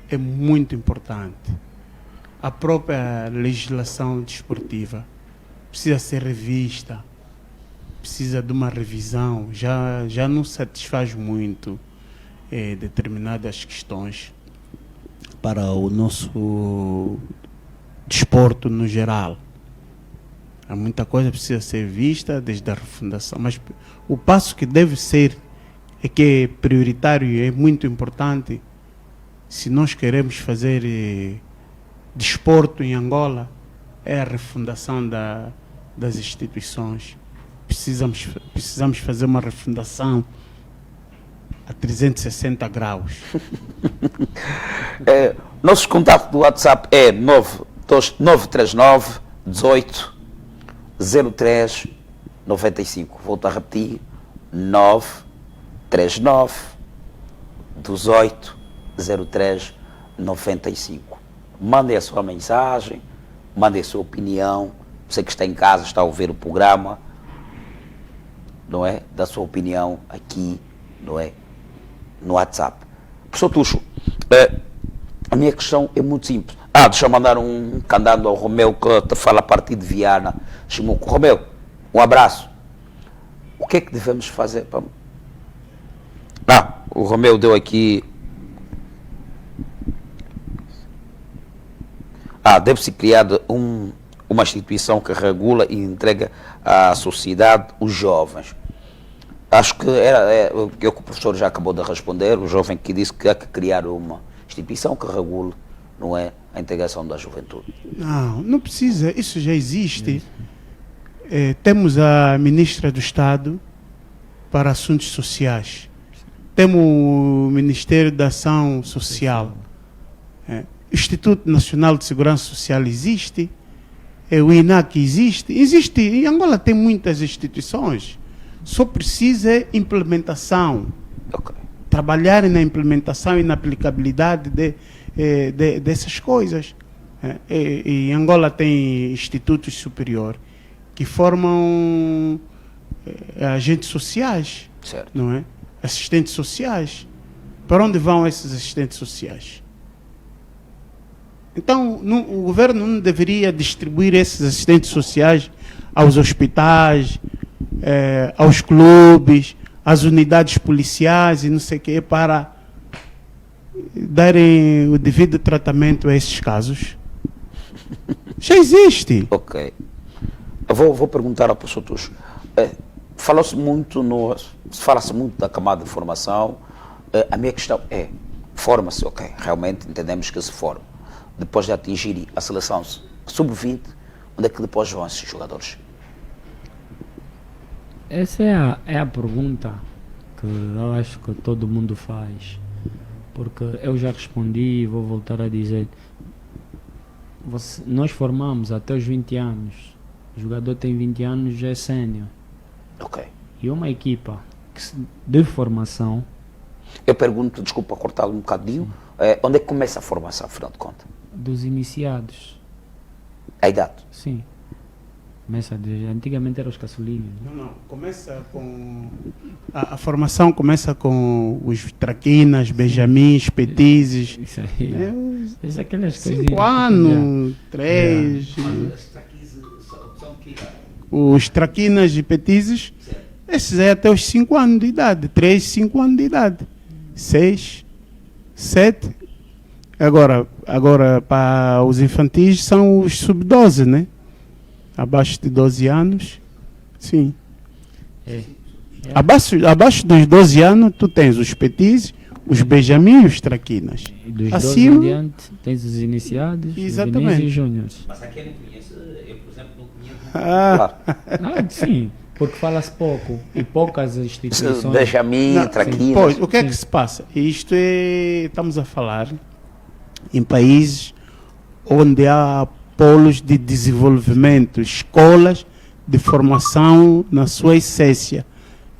é muito importante. A própria legislação desportiva precisa ser revista, precisa de uma revisão, já não satisfaz muito determinadas questões para o nosso desporto no geral. Há muita coisa que precisa ser vista desde a refundação, mas o passo que deve ser, que é prioritário e é muito importante, se nós queremos fazer desporto em Angola, é a refundação das instituições. Precisamos fazer uma refundação a 360 graus. Nosso contato do WhatsApp é 939 18 03 95. Volto a repetir, 939 18 03 95. Mandem a sua mensagem, mandem a sua opinião. Você que está em casa, está a ouvir o programa, não é? Da sua opinião aqui, não é? No WhatsApp. Professor Tuxo, a minha questão é muito simples. Deixa eu mandar um candado ao Romeu, que te fala a partir de Viana. Chimuco. Romeu, um abraço. O que é que devemos fazer para... o Romeu deu aqui... deve-se criar uma instituição que regula e entrega à sociedade os jovens. Acho que é o que o professor já acabou de responder, o jovem que disse que há que criar uma instituição que regule, não é, a integração da juventude. Não precisa, isso já existe. Temos a Ministra do Estado para Assuntos Sociais. Temos o Ministério da Ação Social. O Instituto Nacional de Segurança Social existe. O INAC existe. Em Angola tem muitas instituições. Só precisa implementação. Okay. Trabalhar na implementação e na aplicabilidade dessas coisas. Em Angola tem institutos superiores que formam agentes sociais, certo, não é? Assistentes sociais. Para onde vão esses assistentes sociais? Então, o governo não deveria distribuir esses assistentes sociais aos hospitais, aos clubes, às unidades policiais e não sei o quê, para darem o devido tratamento a esses casos? Já existe. Ok. Eu vou perguntar ao professor Tuxo. Fala-se muito da camada de formação. A minha questão é, forma-se, ok, realmente entendemos que se forma. Depois de atingir a seleção sub-20, onde é que depois vão esses jogadores? Essa é a pergunta que eu acho que todo mundo faz. Porque eu já respondi e vou voltar a dizer. Nós formamos até os 20 anos. O jogador tem 20 anos, já é sénior. Ok. E uma equipa de formação... Eu pergunto, desculpa cortar um bocadinho, onde é que começa a formação, afinal de contas? Dos iniciados. A idade? Sim. Antigamente eram os caçulinhos. Não. Começa com... A formação começa com os traquinas, benjamins, petizes. Isso aí. Isso é aquelas 5 anos, 3... Os traquinas e petizes, esses é até os 5 anos de idade. 3, 5 anos de idade. 6, 7... Agora, para os infantis são os sub-12, né? Abaixo de 12 anos, sim. Abaixo dos 12 anos, tu tens os petis, os benjamins e os traquinas. Dos acima, 12 em diante, tens os iniciados, exatamente, os vinis e os júniores. Mas aqui eu não conheço, eu, por exemplo, não conheço. Sim, porque fala-se pouco e poucas instituições. Benjamin, traquinas. Pois, o que é que se passa? Estamos a falar em países onde há polos de desenvolvimento, escolas de formação na sua essência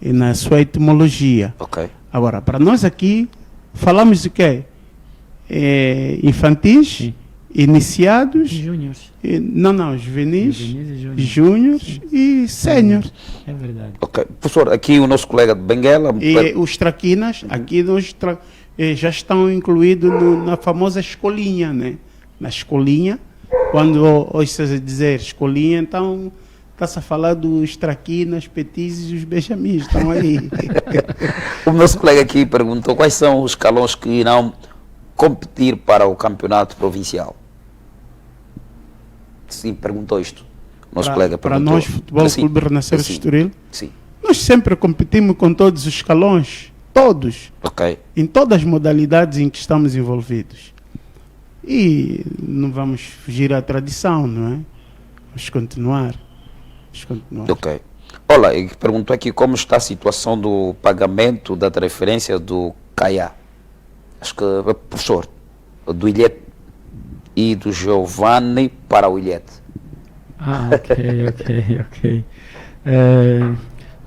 e na sua etimologia. Ok. Agora, para nós aqui, falamos de quê? Infantis, sim, iniciados, júniores. Juvenis, júniores e séniores. É verdade. Ok. Professor, aqui o nosso colega de Benguela... E os traquinas, aqui já estão incluídos na famosa escolinha, né? Na escolinha, quando ouças dizer escolinha, então está-se a falar dos traquinas, petizes e os benjamins, estão aí. O nosso colega aqui perguntou quais são os escalões que irão competir para o campeonato provincial. Sim, perguntou isto. Nosso colega perguntou. Para nós, Futebol Clube Renascer de Estoril, sim, nós sempre competimos com todos os escalões, todos, ok, em todas as modalidades em que estamos envolvidos. E não vamos fugir à tradição, não é? Vamos continuar. Ok. Olha, ele perguntou aqui como está a situação do pagamento da transferência do CAIA. Acho que, professor, do Ilhete e do Giovanni para o Ilhete. Ah, ok.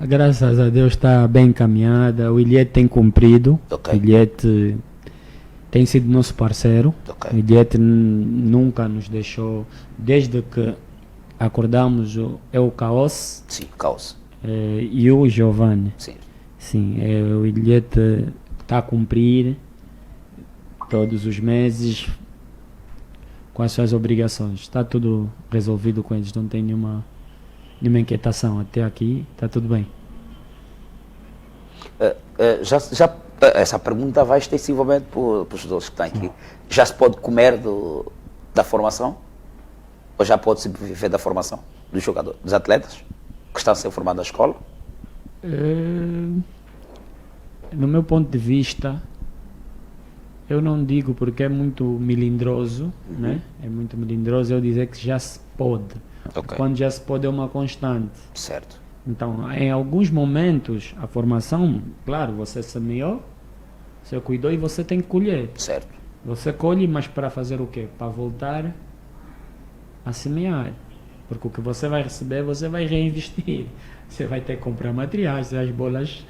Graças a Deus está bem encaminhada. O Ilhete tem cumprido. Ok. O Ilhete tem sido nosso parceiro. Ok. O Ilhete nunca nos deixou, desde que acordamos, o Caos Sim, caos. e o Giovanni. Sim. Sim, o Ilhete está a cumprir todos os meses com as suas obrigações. Está tudo resolvido com eles, não tem nenhuma inquietação. Até aqui está tudo bem. Essa pergunta vai extensivamente para os dois que estão aqui. Já se pode comer da formação? Ou já pode se viver da formação dos jogadores, dos atletas que estão a ser formados na escola? No meu ponto de vista, eu não digo porque é muito melindroso, né? É muito melindroso eu dizer que já se pode. Ok. Quando já se pode é uma constante. Certo. Então, em alguns momentos, a formação, claro, você semeou, você cuidou e você tem que colher. Certo. Você colhe, mas para fazer o quê? Para voltar a semear. Porque o que você vai receber, você vai reinvestir. Você vai ter que comprar materiais, as bolas,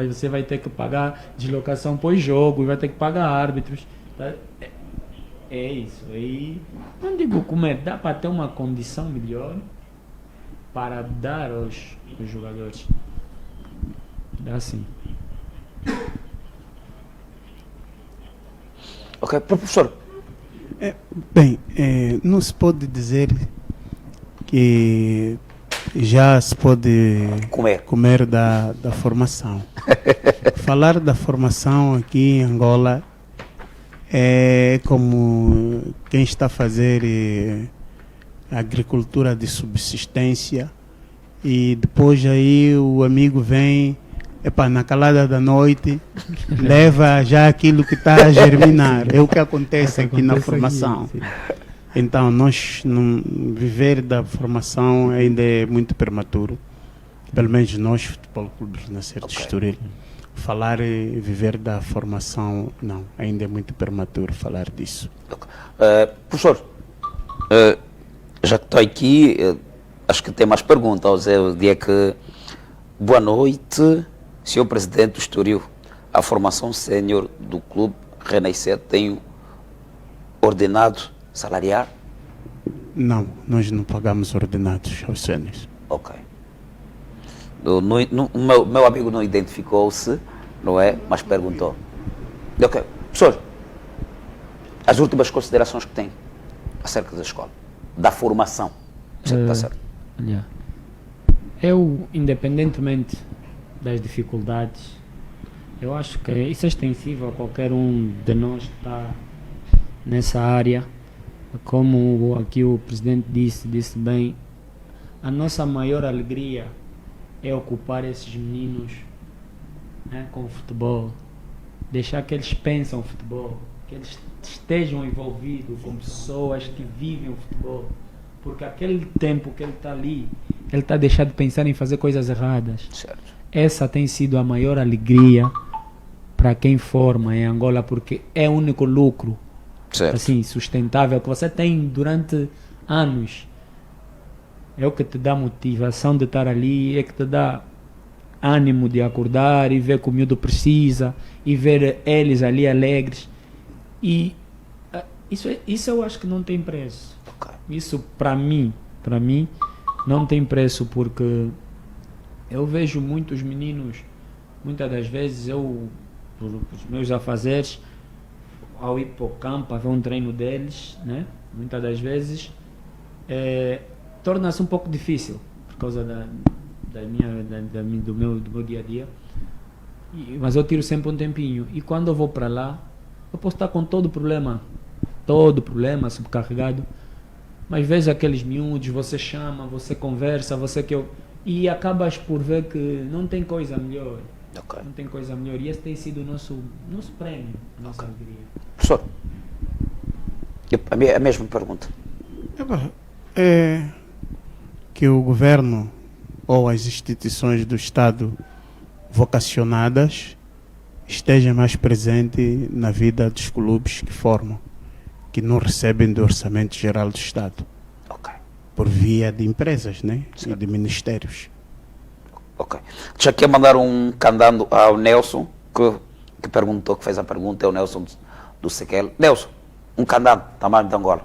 você vai ter que pagar deslocação pós-jogo, vai ter que pagar árbitros. Tá? É isso. E não digo como é, dá para ter uma condição melhor para dar aos jogadores. Dá sim. Ok, professor. Bem, não se pode dizer que já se pode comer da formação. Falar da formação aqui em Angola é como quem está a fazer agricultura de subsistência e depois aí o amigo vem na calada da noite leva já aquilo que está a germinar. É o que acontece aqui na formação. Então, nós não viver da formação ainda é muito prematuro. Pelo menos nós, Futebol Clube Renascer de Estoril. Falar e viver da formação, não. Ainda é muito prematuro falar disso. Professor, já que estou aqui, acho que tem mais perguntas. Eu diria que boa noite, senhor presidente do Estoril. A formação sénior do clube Renascer tem ordenado salariar? Não, nós não pagamos ordenados aos séniores. Ok. Meu amigo não identificou-se, não é? Mas perguntou. Ok. Professor, as últimas considerações que tem acerca da escola, da formação. Está certo? Eu, independentemente das dificuldades, eu acho que isso é extensível a qualquer um de nós que está nessa área. Como aqui o presidente disse bem, a nossa maior alegria é ocupar esses meninos, né, com o futebol, deixar que eles pensem o futebol, que eles estejam envolvidos com pessoas que vivem o futebol, porque aquele tempo que ele está ali, ele está deixando de pensar em fazer coisas erradas. Certo. Essa tem sido a maior alegria para quem forma em Angola, porque é o único lucro, Certo. assim, sustentável que você tem durante anos. É o que te dá motivação de estar ali, é que te dá ânimo de acordar e ver que o miúdo precisa e ver eles ali alegres. E isso eu acho que não tem preço. Ok. Isso para mim não tem preço, porque eu vejo muitos meninos, muitas das vezes eu, por os meus afazeres, ao ir para o campo a ver um treino deles, né? Muitas das vezes torna-se um pouco difícil por causa do meu dia a dia, mas eu tiro sempre um tempinho, e quando eu vou para lá eu posso estar com todo o problema subcarregado, mas vejo aqueles miúdos, você chama, você conversa, e acabas por ver que não tem coisa melhor. Ok. Não tem coisa melhor, e esse tem sido o nosso prêmio, a nossa alegria. Professor, a mesma pergunta. É que o governo ou as instituições do Estado vocacionadas esteja mais presente na vida dos clubes que formam, que não recebem do Orçamento Geral do Estado, Ok. por via de empresas, né? E Certo. de ministérios. Ok. Já quer mandar um candando ao Nelson, que perguntou, que fez a pergunta, é o Nelson do Sequel. Nelson, um candando, tamanho de Angola.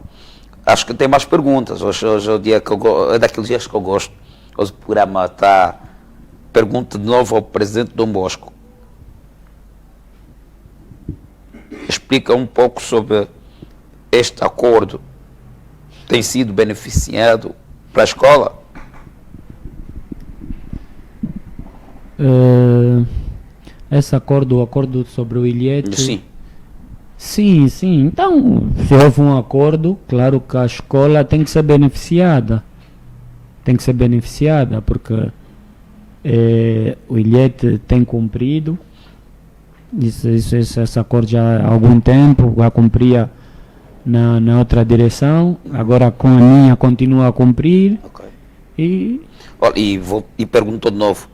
Acho que tem mais perguntas. Hoje é o dia que é daqueles dias que eu gosto. Hoje o programa está. Pergunta de novo ao presidente Dom Bosco. Explica um pouco sobre este acordo. Tem sido beneficiado para a escola? Esse acordo, o acordo sobre o ilhete. Sim. Sim, sim. Então, se houve um acordo, claro que a escola tem que ser beneficiada. Tem que ser beneficiada, porque o ilhete tem cumprido. Esse acordo já há algum tempo, já cumpria na outra direção, agora com a minha continua a cumprir. Ok. E Olha, e perguntou de novo.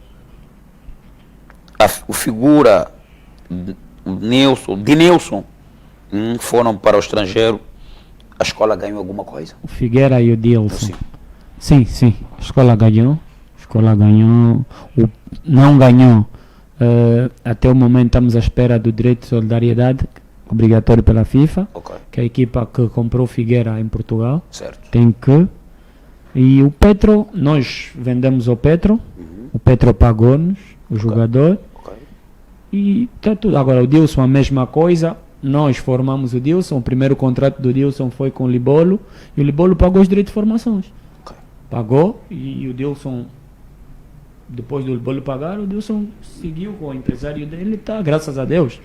O figura de Nilson foram para o estrangeiro. A escola ganhou alguma coisa? o Figueira e o Dilson. Sim. Sim, a escola ganhou. Não ganhou. Até o momento estamos à espera do direito de solidariedade, obrigatório pela FIFA, Ok. que é a equipa que comprou o Figueira em Portugal. Certo. Tem que. E o Petro, nós vendemos ao Petro, o Petro pagou-nos, o jogador, Ok. e está tudo. Agora, o Dilson, a mesma coisa, nós formamos o Dilson, o primeiro contrato do Dilson foi com o Libolo, e o Libolo pagou os direitos de formações. Ok. Pagou, e o Dilson, depois do Libolo pagar, o Dilson seguiu com o empresário dele, tá, graças a Deus,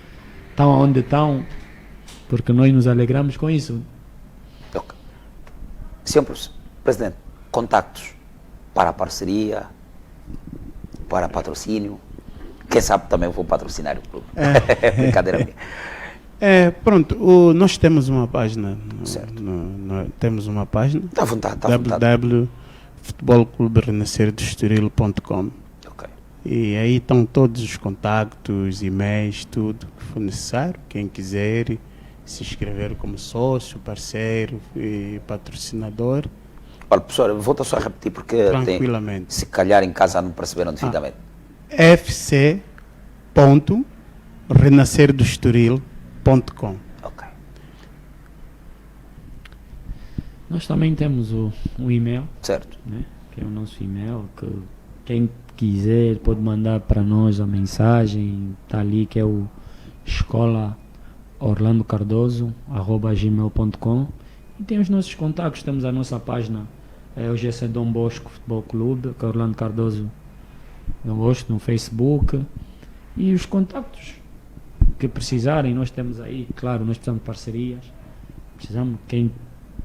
estão onde estão, porque nós nos alegramos com isso. Ok. Sempre, presidente, contactos para a parceria, para patrocínio. Quem sabe também vou patrocinar o clube. Brincadeira minha. Pronto, nós temos uma página. Certo. Temos uma página. Está à vontade, está à vontade. www.futebolclubrenascerdosestoril.com. Ok. E aí estão todos os contactos, e-mails, tudo que for necessário. Quem quiser se inscrever como sócio, parceiro e patrocinador, Olha, professor, eu vou só repetir porque tranquilamente. se calhar em casa não perceberam devidamente. fc.renascerdostoril.com. Ok. Nós também temos o e-mail, Certo. né? Que é o nosso e-mail, que quem quiser pode mandar para nós a mensagem, está ali, que é o escolaorlandocardoso@gmail.com. E tem os nossos contactos, temos a nossa página, o GC Dom Bosco Futebol Clube, que é Orlando Cardoso Dom Bosco, no Facebook. E os contactos que precisarem, nós temos aí, claro, nós precisamos de parcerias, precisamos, quem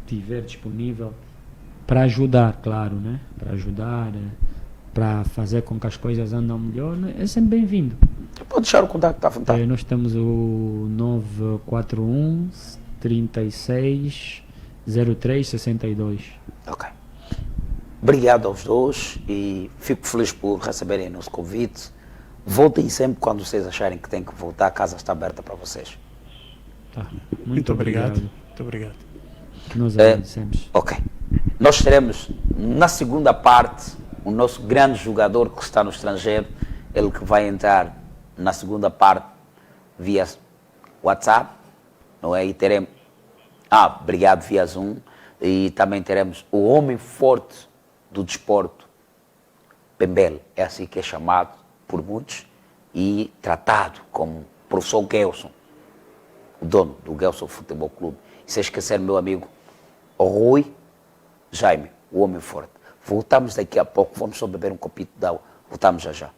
estiver disponível para ajudar, claro, né? Para ajudar, para fazer com que as coisas andam melhor, né? É sempre bem-vindo. Pode deixar o contacto, está à vontade. Nós temos o 941 36 03 62. Ok. Obrigado aos dois e fico feliz por receberem o nosso convite. Voltem sempre quando vocês acharem que têm que voltar, a casa está aberta para vocês. Tá. Muito obrigado. Muito obrigado. Nós agradecemos. Ok. Nós teremos na segunda parte o nosso grande jogador que está no estrangeiro, ele que vai entrar na segunda parte via WhatsApp, não é? E teremos, obrigado, via Zoom, e também teremos o homem forte do desporto, Pembele, é assim que é chamado por muitos, e tratado como professor Gelson, o dono do Gelson Futebol Clube. E sem esquecer, meu amigo, o Rui Jaime, o homem forte. Voltamos daqui a pouco, vamos só beber um copinho de água. Voltamos já já.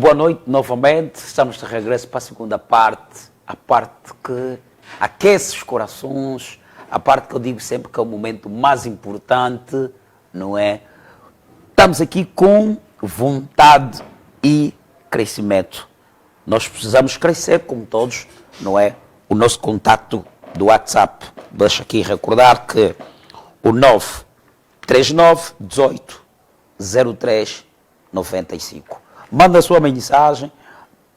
boa noite novamente. Estamos de regresso para a segunda parte, a parte que aquece os corações, a parte que eu digo sempre que é o momento mais importante, não é? Estamos aqui com vontade e crescimento. Nós precisamos crescer como todos, não é? O nosso contato do WhatsApp, deixa aqui recordar que o 939 18 03 95. Manda a sua mensagem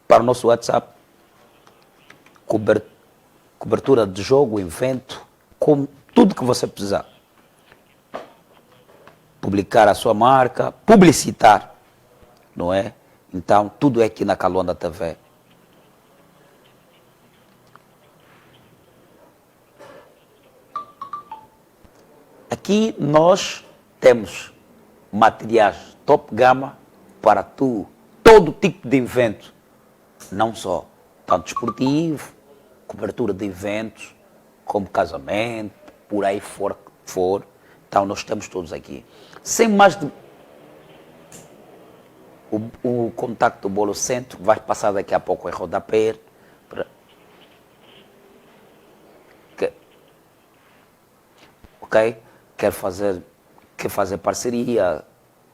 para o nosso WhatsApp, cobertura de jogo, evento, com tudo que você precisar. Publicar a sua marca, publicitar, não é? Então, tudo é aqui na Kaluanda TV. Aqui nós temos materiais top gama para todo tipo de evento, não só tanto esportivo, cobertura de eventos, como casamento, por aí for. Então nós temos todos aqui. Sem mais de... O contacto do Bolo Centro vai passar daqui a pouco em rodapé. Ok? Quer fazer parceria,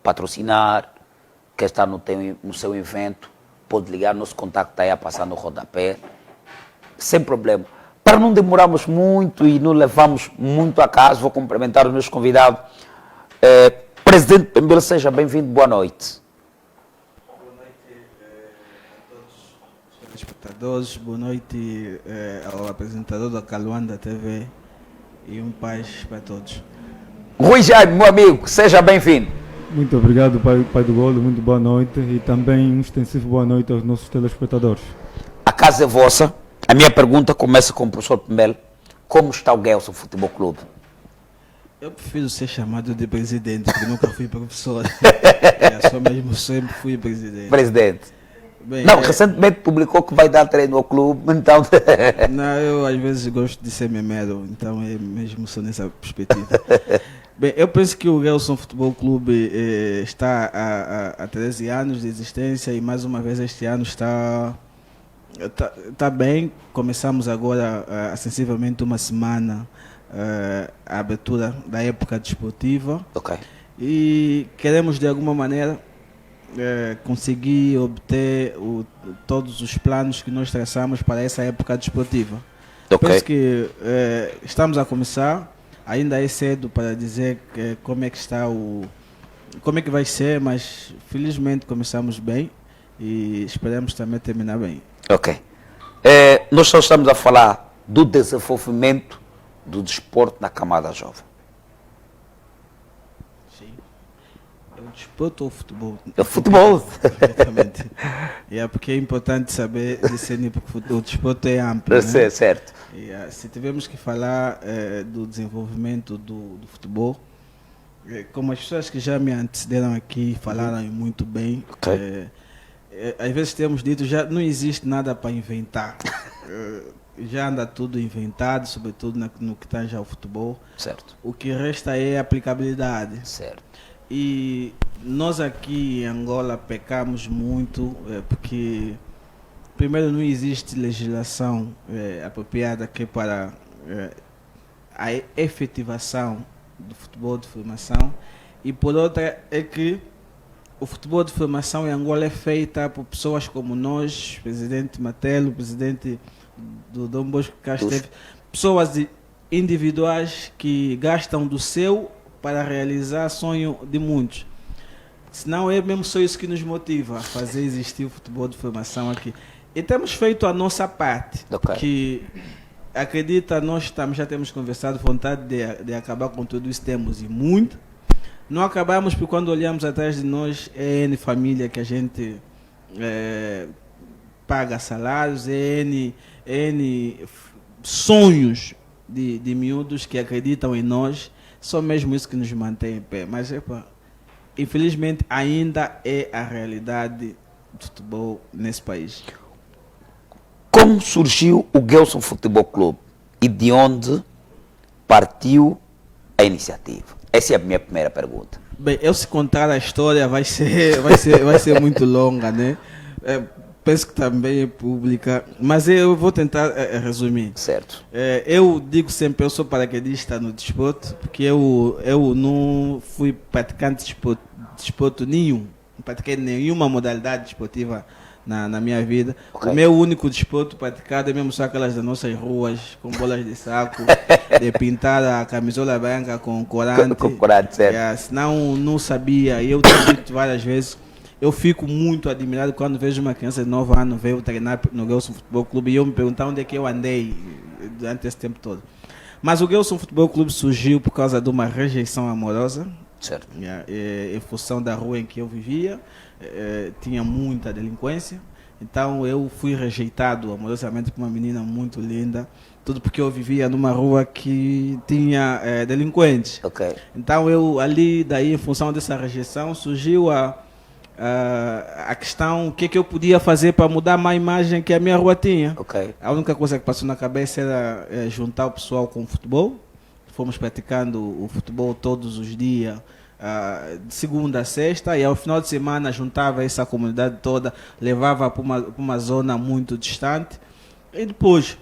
patrocinar, quer estar no seu evento, pode ligar, nosso contacto está aí a passar no rodapé, sem problema. Para não demorarmos muito e não levarmos muito a caso, vou cumprimentar os meus convidados. Presidente Pembele, seja bem-vindo, boa noite. Boa noite a todos os telespectadores, boa noite ao apresentador da Kaluanda TV e paz para todos. Rui Jaime, meu amigo, seja bem-vindo. Muito obrigado, pai do Golo, muito boa noite e também um extensivo boa noite aos nossos telespectadores. A casa é vossa. A minha pergunta começa com o professor Pembele. Como está o Gelson Futebol Clube? Eu prefiro ser chamado de presidente, porque nunca fui professor. Só mesmo sempre fui presidente. Presidente. Bem, Não, recentemente publicou que vai dar treino ao clube, então... Não, eu às vezes gosto de ser memero, então é mesmo só nessa perspectiva. Bem, eu penso que o Gelson Futebol Clube está há 13 anos de existência e mais uma vez este ano está bem. Começamos agora há sensivelmente uma semana a abertura da época desportiva. Ok. E queremos de alguma maneira conseguir obter todos os planos que nós traçamos para essa época desportiva. Ok. Penso que estamos a começar. Ainda é cedo para dizer como é que está como é que vai ser, mas felizmente começamos bem e esperamos também terminar bem. Ok. Nós só estamos a falar do desenvolvimento do desporto na camada jovem. Sim. É o desporto ou o futebol? É o futebol. Exatamente. Porque é importante saber discernir, porque o desporto é amplo. Né? Certo. Se tivermos que falar do desenvolvimento do futebol, como as pessoas que já me antecederam aqui falaram muito bem, Okay. Às vezes temos dito já não existe nada para inventar. Já anda tudo inventado, sobretudo no que tange ao futebol. Certo. O que resta é aplicabilidade. Certo. E nós aqui em Angola pecamos muito porque primeiro não existe legislação apropriada aqui para a efetivação do futebol de formação e por outra é que o futebol de formação em Angola é feita por pessoas como nós, presidente Matelo, presidente do Dom Bosco Castro, pessoas individuais que gastam do seu para realizar sonho de muitos. Senão é mesmo só isso que nos motiva a fazer existir o futebol de formação aqui. E temos feito a nossa parte, Okay. que acredita, nós já temos conversado, vontade de acabar com tudo isso temos e muito. Não acabamos porque quando olhamos atrás de nós é N família que a gente paga salários, é N sonhos de miúdos que acreditam em nós, só mesmo isso que nos mantém em pé. Mas infelizmente ainda é a realidade do futebol nesse país. Como surgiu o Gelson Futebol Clube e de onde partiu a iniciativa? Essa é a minha primeira pergunta. Bem, eu se contar a história vai ser muito longa, né? Penso que também é pública, mas eu vou tentar resumir. Certo. Eu digo sempre, eu sou paraquedista no desporto, porque eu não fui praticante de desporto nenhum. Não pratiquei nenhuma modalidade desportiva na minha vida. Ok. O meu único desporto praticado é mesmo só aquelas das nossas ruas, com bolas de saco, de pintar a camisola branca com corante. Com corante, certo. Senão não sabia, e eu tenho dito várias vezes. Eu fico muito admirado quando vejo uma criança de 9 anos veio treinar no Gelson Futebol Clube e eu me perguntar onde é que eu andei durante esse tempo todo. Mas o Gelson Futebol Clube surgiu por causa de uma rejeição amorosa, Certo. em função da rua em que eu vivia, tinha muita delinquência. Então eu fui rejeitado amorosamente por uma menina muito linda, tudo porque eu vivia numa rua que tinha delinquentes. Ok. Então eu ali, daí em função dessa rejeição, surgiu a questão, o que é que eu podia fazer para mudar a imagem que a minha rua tinha. Ok. A única coisa que passou na cabeça era juntar o pessoal com o futebol. Fomos praticando o futebol todos os dias, de segunda a sexta, e ao final de semana juntava essa comunidade toda, levava para uma zona muito distante, e depois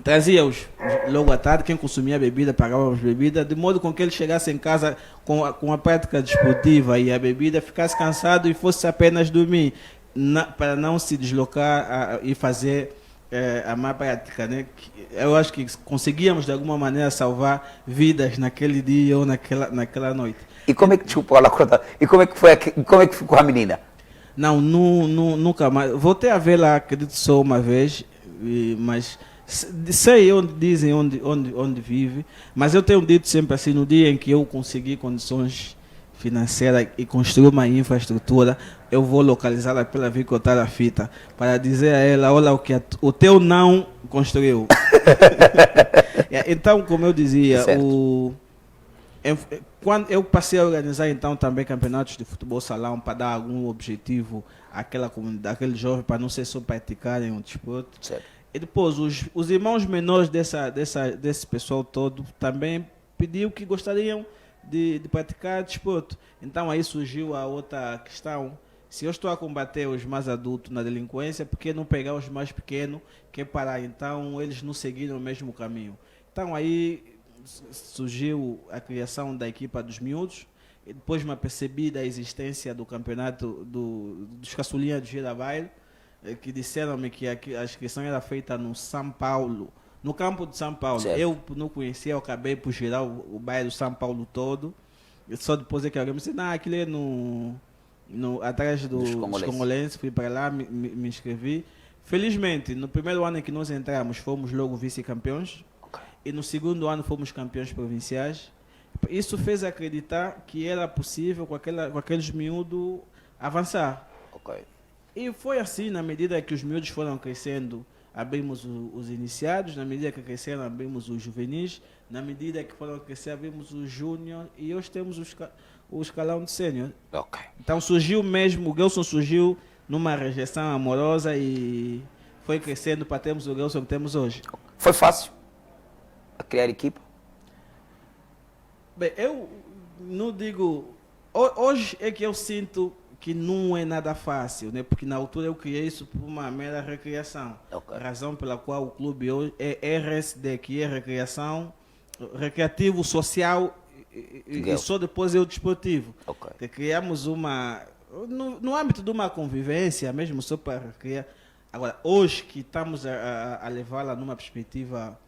trazia-os logo à tarde. Quem consumia bebida pagava as bebidas, de modo com que ele chegasse em casa com a prática desportiva e a bebida, ficasse cansado e fosse apenas dormir, para não se deslocar e fazer a má prática, né? Eu acho que conseguíamos de alguma maneira salvar vidas naquele dia ou naquela noite. E como é que, desculpa, olha, conta, e como é que foi, como é que ficou a menina? Não, nunca mais. Voltei a vê-la, acredito, só uma vez, mas sei onde dizem onde vive, mas eu tenho dito sempre assim, no dia em que eu conseguir condições financeiras e construir uma infraestrutura, eu vou localizá-la pela vir cortar a fita, para dizer a ela, olha o que o teu não construiu. Então, como eu dizia, quando eu passei a organizar então também campeonatos de futebol salão para dar algum objetivo àquela comunidade, àquele jovem, para não ser só praticarem um desporto. Certo. E depois os irmãos menores desse pessoal todo também pediu que gostariam de praticar desporto. Então aí surgiu a outra questão: se eu estou a combater os mais adultos na delinquência, por que não pegar os mais pequenos, que é para então eles não seguirem o mesmo caminho? Então aí surgiu a criação da equipa dos miúdos, e depois me apercebi da existência do campeonato dos caçulinhas de Girabaile, que disseram-me que a inscrição era feita no São Paulo, no campo de São Paulo. Certo. Eu não conhecia, eu acabei por girar o bairro São Paulo todo. E só depois é que alguém me disse, não, aquilo é atrás dos congolenses. Fui para lá, me inscrevi. Felizmente, no primeiro ano em que nós entramos, fomos logo vice-campeões. Ok. E no segundo ano fomos campeões provinciais. Isso fez acreditar que era possível com aqueles miúdos avançar. Ok. E foi assim, na medida que os miúdos foram crescendo, abrimos os iniciados, na medida que cresceram, abrimos os juvenis, na medida que foram crescer, abrimos os júnior, e hoje temos o escalão de sênior. Ok. Então surgiu mesmo, o Gelson surgiu numa rejeição amorosa e foi crescendo para termos o Gelson que temos hoje. Foi fácil a criar equipa? Bem, eu não digo... Hoje é que eu sinto que não é nada fácil, né? Porque na altura eu criei isso por uma mera recreação. Ok. A razão pela qual o clube hoje é RSD, que é recreativo, social e só depois é o desportivo. Ok. Que criamos no âmbito de uma convivência, mesmo só para criar. Agora, hoje que estamos a levá-la numa perspectiva...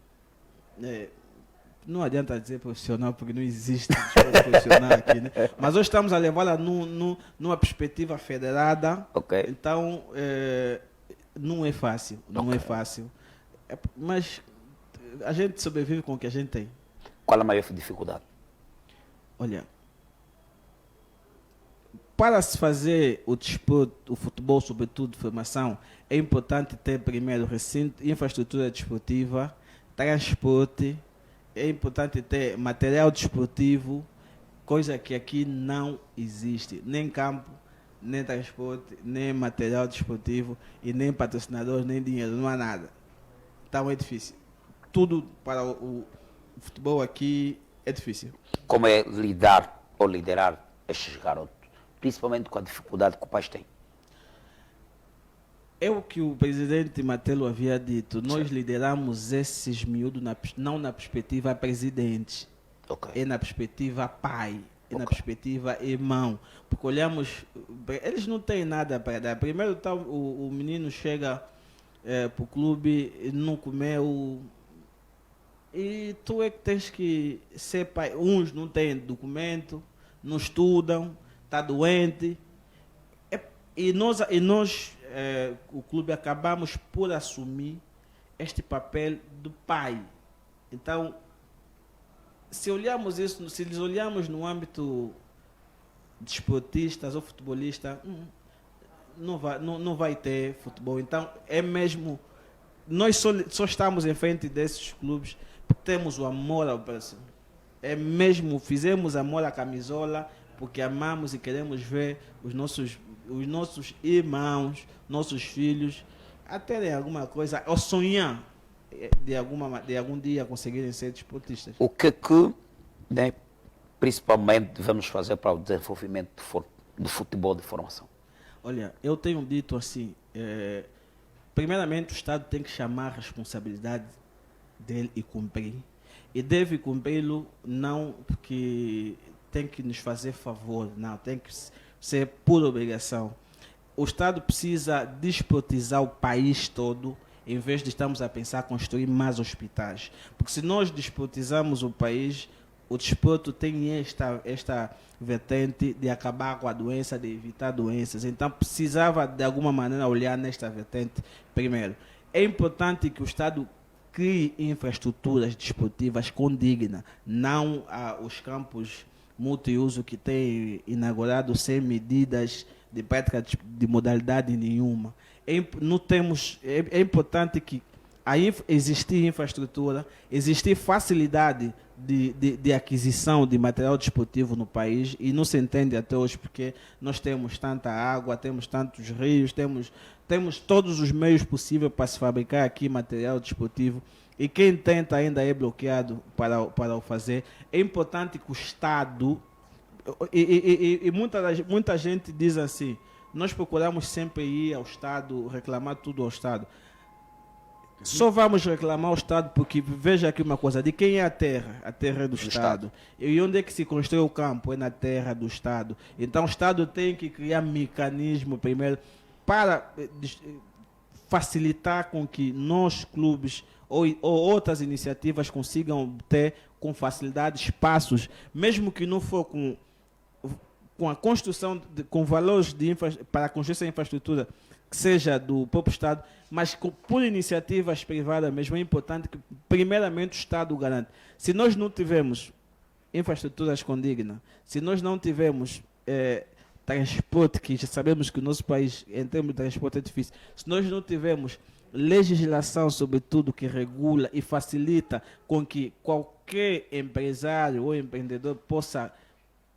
não adianta dizer profissional, porque não existe desporto profissional aqui, né? Mas hoje estamos a levá-la numa perspectiva federada. Ok. Então, não é fácil, não é fácil. Mas a gente sobrevive com o que a gente tem. Qual a maior dificuldade? Olha, para se fazer o desporto, o futebol, sobretudo de formação, é importante ter primeiro recinto, infraestrutura desportiva, transporte. É importante ter material desportivo, coisa que aqui não existe. Nem campo, nem transporte, nem material desportivo, e nem patrocinadores, nem dinheiro, não há nada. Então é difícil. Tudo para o futebol aqui é difícil. Como é lidar ou liderar estes garotos? Principalmente com a dificuldade que o país tem. É o que o presidente Matelo havia dito. Nós lideramos esses miúdos não na perspectiva presidente, Ok. é na perspectiva pai, é na Ok. perspectiva irmão. Porque olhamos, eles não têm nada para dar. Primeiro tá, o menino chega para o clube, não comeu. E tu é que tens que ser pai. Uns não têm documento, não estudam, está doente. E nós o clube, acabamos por assumir este papel do pai. Então, se olharmos isso, se eles olharmos no âmbito desportistas ou futebolista, não vai ter futebol. Então, é mesmo, nós só estamos em frente desses clubes porque temos o amor ao próximo. É mesmo, fizemos amor à camisola porque amamos e queremos ver os nossos irmãos, nossos filhos, a terem alguma coisa, ou sonhar de algum dia conseguirem ser desportistas. O que é que, né, principalmente devemos fazer para o desenvolvimento do futebol de formação? Olha, eu tenho dito assim, primeiramente o Estado tem que chamar a responsabilidade dele e cumprir. E deve cumpri-lo não porque tem que nos fazer favor, não, tem que ser por obrigação. O Estado precisa desportizar o país todo, em vez de estarmos a pensar construir mais hospitais. Porque se nós desportizamos o país, o desporto tem esta vertente de acabar com a doença, de evitar doenças. Então precisava de alguma maneira olhar nesta vertente primeiro. É importante que o Estado crie infraestruturas desportivas condignas, não os campos multiuso que tem inaugurado sem medidas de prática de modalidade nenhuma. É importante que existir infraestrutura, existir facilidade de aquisição de material desportivo no país, e não se entende até hoje porque nós temos tanta água, temos tantos rios, temos todos os meios possíveis para se fabricar aqui material desportivo, e quem tenta ainda é bloqueado para o fazer. É importante que o Estado, e muita gente diz assim, nós procuramos sempre ir ao Estado, reclamar tudo ao Estado. Só vamos reclamar ao Estado porque, veja aqui uma coisa, de quem é a terra? A terra é do Estado. E onde é que se constrói o campo? É na terra do Estado. Então o Estado tem que criar mecanismo primeiro para facilitar com que nós, clubes ou outras iniciativas, consigam ter com facilidade espaços, mesmo que não for com a construção, com valores para construir essa infraestrutura, que seja do próprio Estado, mas por iniciativas privadas mesmo. É importante que, primeiramente, o Estado garante. Se nós não tivermos infraestruturas condignas, se nós não tivermos transporte, que já sabemos que o nosso país, em termos de transporte, é difícil, se nós não tivermos legislação sobre tudo que regula e facilita com que qualquer empresário ou empreendedor possa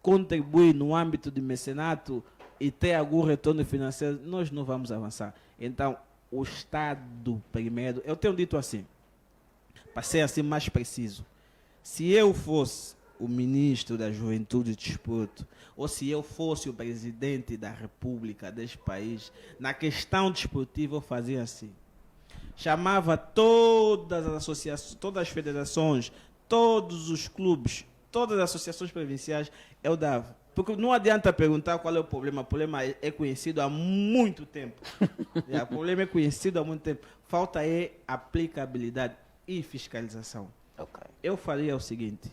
contribuir no âmbito de mecenato e ter algum retorno financeiro, nós não vamos avançar. Então, o Estado primeiro, eu tenho dito assim, para ser assim mais preciso, se eu fosse o ministro da Juventude e Desporto, ou se eu fosse o presidente da República deste país, na questão desportiva eu fazia assim, chamava todas as associações, todas as federações, todos os clubes, todas as associações provinciais, eu dava. Porque não adianta perguntar qual é o problema é conhecido há muito tempo. O problema é conhecido há muito tempo. Falta aplicabilidade e fiscalização. Okay. Eu faria o seguinte,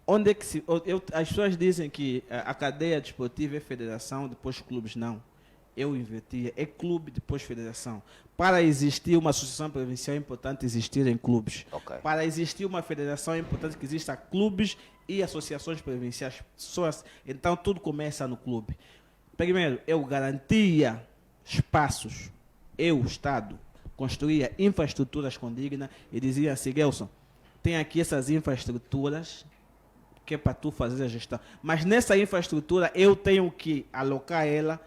onde é que as pessoas dizem que a cadeia desportiva é federação, depois clubes, não. Eu invertia, é clube, depois federação. Para existir uma associação provincial é importante existir em clubes. Okay. Para existir uma federação é importante que exista clubes e associações provinciais. Então tudo começa no clube. Primeiro, eu garantia espaços, Estado, construía infraestruturas condignas e dizia assim, Gelson, tem aqui essas infraestruturas que é para tu fazer a gestão. Mas nessa infraestrutura eu tenho que alocar ela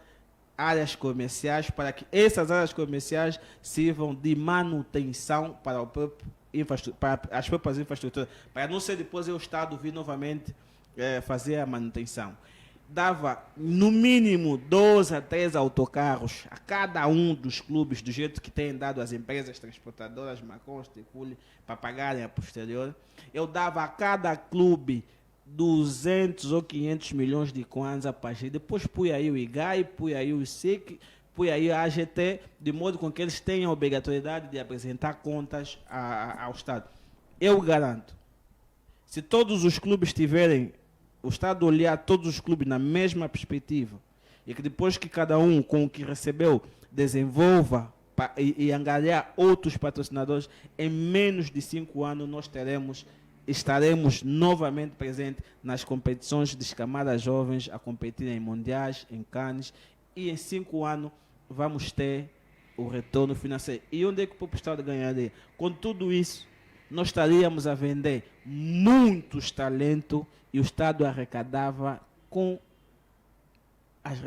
áreas comerciais, para que essas áreas comerciais sirvam de manutenção para as próprias infraestruturas, para não ser depois o Estado vir novamente fazer a manutenção. dava no mínimo 2 a 3 autocarros a cada um dos clubes, do jeito que têm dado as empresas transportadoras, Macons, Tecule, para pagarem a posterior. Eu dava a cada clube 200 ou 500 milhões de kwanza para agir. Depois pui aí o IGAI, pui aí o SIC, pui aí a AGT, de modo com que eles tenham a obrigatoriedade de apresentar contas ao Estado. Eu garanto, se todos os clubes tiverem, o Estado olhar todos os clubes na mesma perspectiva, e que depois que cada um com o que recebeu desenvolva e angariar outros patrocinadores, em menos de 5 anos nós estaremos novamente presentes nas competições de camadas jovens, a competir em mundiais, em Cannes, e em 5 anos vamos ter o retorno financeiro. E onde é que o próprio Estado ganharia? Com tudo isso, nós estaríamos a vender muitos talentos e o Estado arrecadava com as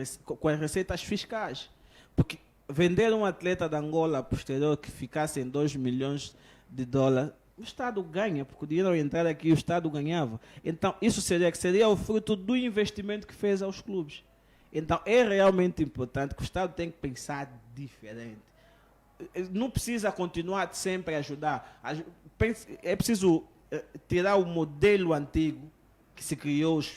receitas fiscais. Porque vender um atleta da Angola posterior que ficasse em 2 milhões de dólares, o Estado ganha, porque o dinheiro ao entrar aqui o Estado ganhava. Então, isso seria o fruto do investimento que fez aos clubes. Então, é realmente importante que o Estado tem que pensar diferente. Não precisa continuar sempre a ajudar. É preciso tirar o modelo antigo que se criou os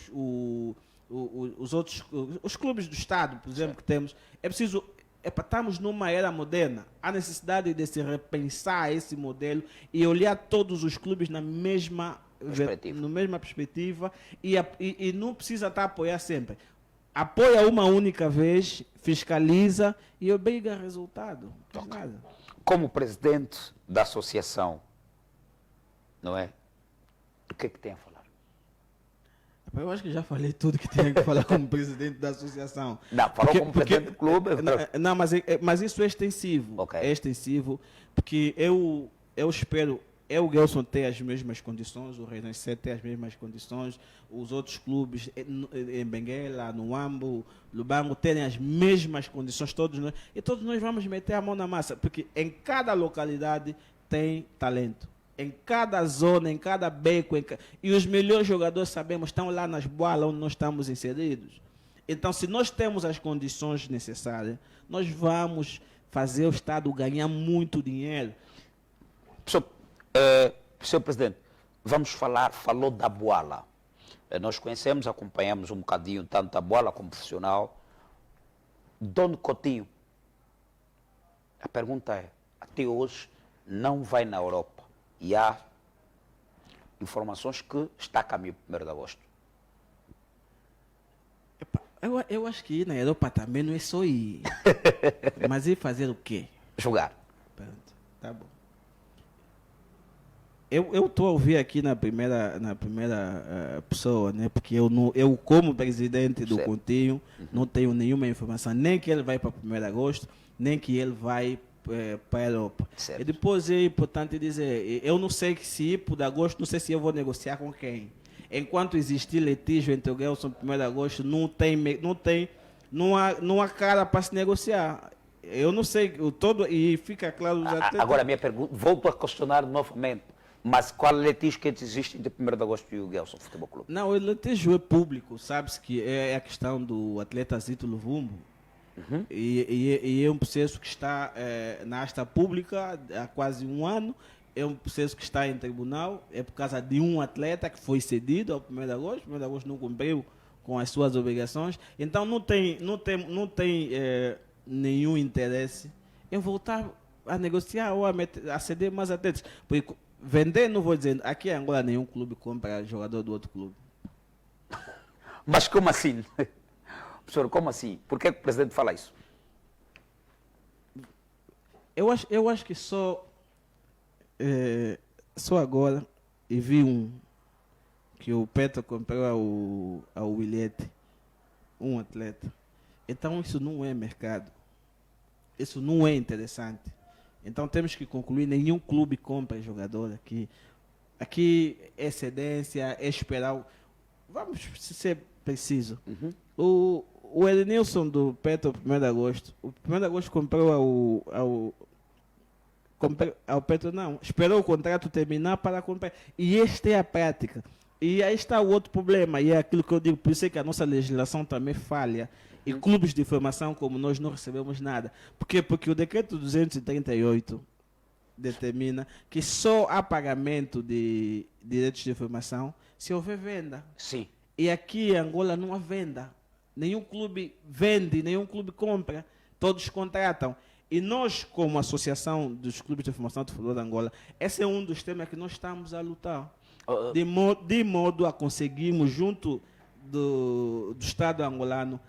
clubes do Estado, por exemplo, que temos. É preciso. Estamos numa era moderna. Há necessidade de se repensar esse modelo e olhar todos os clubes na mesma perspectiva e não precisa estar a apoiar sempre. Apoia uma única vez, fiscaliza e obriga resultado. Nada. Como presidente da associação, não é? O que é que tem a falar? Eu acho que já falei tudo que tinha que falar como presidente da associação. Não, falou como presidente do clube. Não, mas isso é extensivo. Okay. É extensivo, porque eu espero... o Gelson tem as mesmas condições, o Renascer tem as mesmas condições, os outros clubes em Benguela, no Ambo, Lubango, terem as mesmas condições, todos nós vamos meter a mão na massa, porque em cada localidade tem talento. Em cada zona, em cada beco, e os melhores jogadores, sabemos, estão lá nas boalas onde nós estamos inseridos. Então, se nós temos as condições necessárias, nós vamos fazer o Estado ganhar muito dinheiro. Senhor Presidente, falou da boala. Nós conhecemos, acompanhamos um bocadinho tanto a boala como profissional. Dono Coutinho, a pergunta é, até hoje não vai na Europa e há informações que está a caminho do 1º de agosto. Eu acho que ir na Europa também não é só ir. Mas ir fazer o quê? Jogar. Pronto, tá bom. Eu estou a ouvir aqui na primeira pessoa, né? Porque eu como presidente do Coutinho, não tenho nenhuma informação, nem que ele vai para 1º de agosto, nem que ele vai para a Europa. Certo. E depois é importante dizer, eu não sei que se ir para 1º de agosto, não sei se eu vou negociar com quem. Enquanto existir litígio entre o Gelson e 1º de agosto, não há cara para se negociar. Eu não sei, e fica claro... Agora a minha pergunta, volto a questionar novamente. Mas qual litígio que existe entre 1º de agosto e o Gelson Futebol Clube? Não, o litígio é público, sabe-se que é a questão do atleta Zito Luvumbo. Uhum. E é um processo que está na asta pública há quase 1 ano. É um processo que está em tribunal. É por causa de um atleta que foi cedido ao 1º de agosto. O 1º de agosto não cumpriu com as suas obrigações. Então não tem nenhum interesse em voltar a negociar ou a ceder mais atletas. Porque vender, não vou dizer, aqui em Angola nenhum clube compra jogador do outro clube. Mas como assim? Professor, como assim? Por que o presidente fala isso? Eu acho que só agora e vi que o Petro comprou ao Williette, um atleta. Então isso não é mercado. Isso não é interessante. Então temos que concluir, nenhum clube compra jogador aqui. Aqui é cedência, é esperar. Vamos ser preciso. Uhum. O Edenilson do Petro, 1º de agosto. O 1º de agosto comprou ao Petro, não. Esperou o contrato terminar para comprar. E esta é a prática. E aí está o outro problema, e é aquilo que eu digo, por isso é que a nossa legislação também falha. E clubes de formação como nós não recebemos nada. Por quê? Porque o decreto 238 determina que só há pagamento de direitos de formação se houver venda. Sim. E aqui em Angola não há venda. Nenhum clube vende, nenhum clube compra. Todos contratam. E nós, como Associação dos Clubes de Formação de Futebol de Angola, esse é um dos temas que nós estamos a lutar. De modo a conseguirmos, junto do Estado angolano,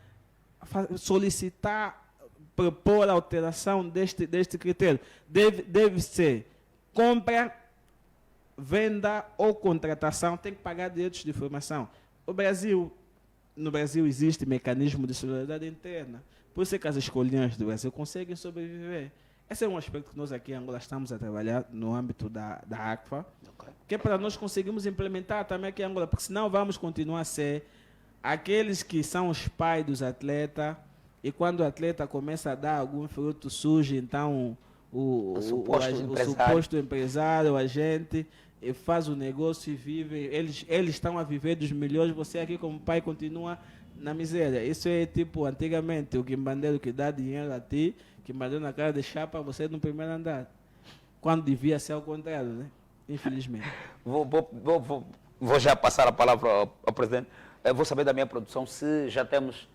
solicitar, propor a alteração deste critério. Deve ser compra, venda ou contratação, tem que pagar direitos de formação. No Brasil existe mecanismo de solidariedade interna. Por isso é que as escolinhas do Brasil conseguem sobreviver. Esse é um aspecto que nós aqui em Angola estamos a trabalhar no âmbito da ACFA, que é para nós conseguirmos implementar também aqui em Angola, porque senão vamos continuar a ser aqueles que são os pais dos atletas, e quando o atleta começa a dar algum fruto, surge então o suposto empresário, o agente, e faz o negócio e vive. Eles estão a viver dos milhões, você aqui como pai continua na miséria. Isso é tipo antigamente o quimbandeiro que dá dinheiro a ti, que mandou na cara de chapa você no primeiro andar. Quando devia ser ao contrário, né? Infelizmente. Vou já passar a palavra ao presidente. Eu vou saber da minha produção se já temos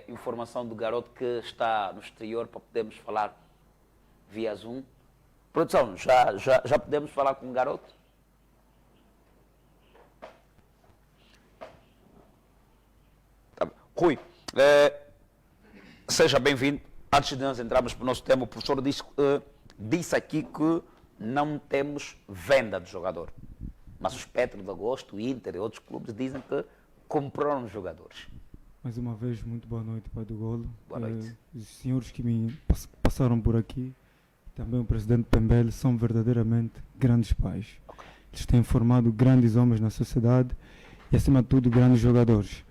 informação do garoto que está no exterior para podermos falar via Zoom. Produção, já podemos falar com o garoto? Tá. Rui, seja bem-vindo. Antes de nós entrarmos para o nosso tema, o professor disse aqui que não temos venda de jogador. Mas os Petro de Agosto, o Inter e outros clubes dizem que compraram jogadores. Mais uma vez, muito boa noite, Pai do Golo. Boa noite. Os senhores que me passaram por aqui, também o presidente Pembele, são verdadeiramente grandes pais. Okay. Eles têm formado grandes homens na sociedade e, acima de tudo, grandes jogadores.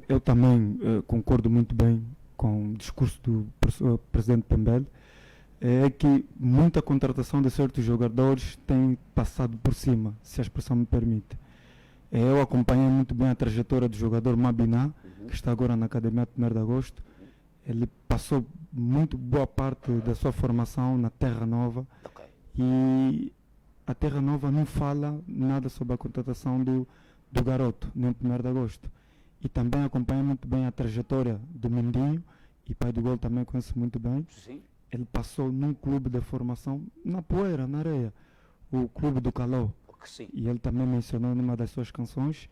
Eu também concordo muito bem com o discurso do presidente Pembele. É que muita contratação de certos jogadores tem passado por cima, se a expressão me permite. Eu acompanhei muito bem a trajetória do jogador Mabiná, que está agora na Academia de 1º de Agosto. Ele passou muito boa parte da sua formação na Terra Nova. Okay. E a Terra Nova não fala nada sobre a contratação do garoto, no 1º de Agosto. E também acompanhei muito bem a trajetória do Mendinho, e Pai do Gol também conheço muito bem. Sim. Ele passou num clube de formação na poeira, na areia, o Clube do Caló. Sim. E ele também mencionou numa das suas canções.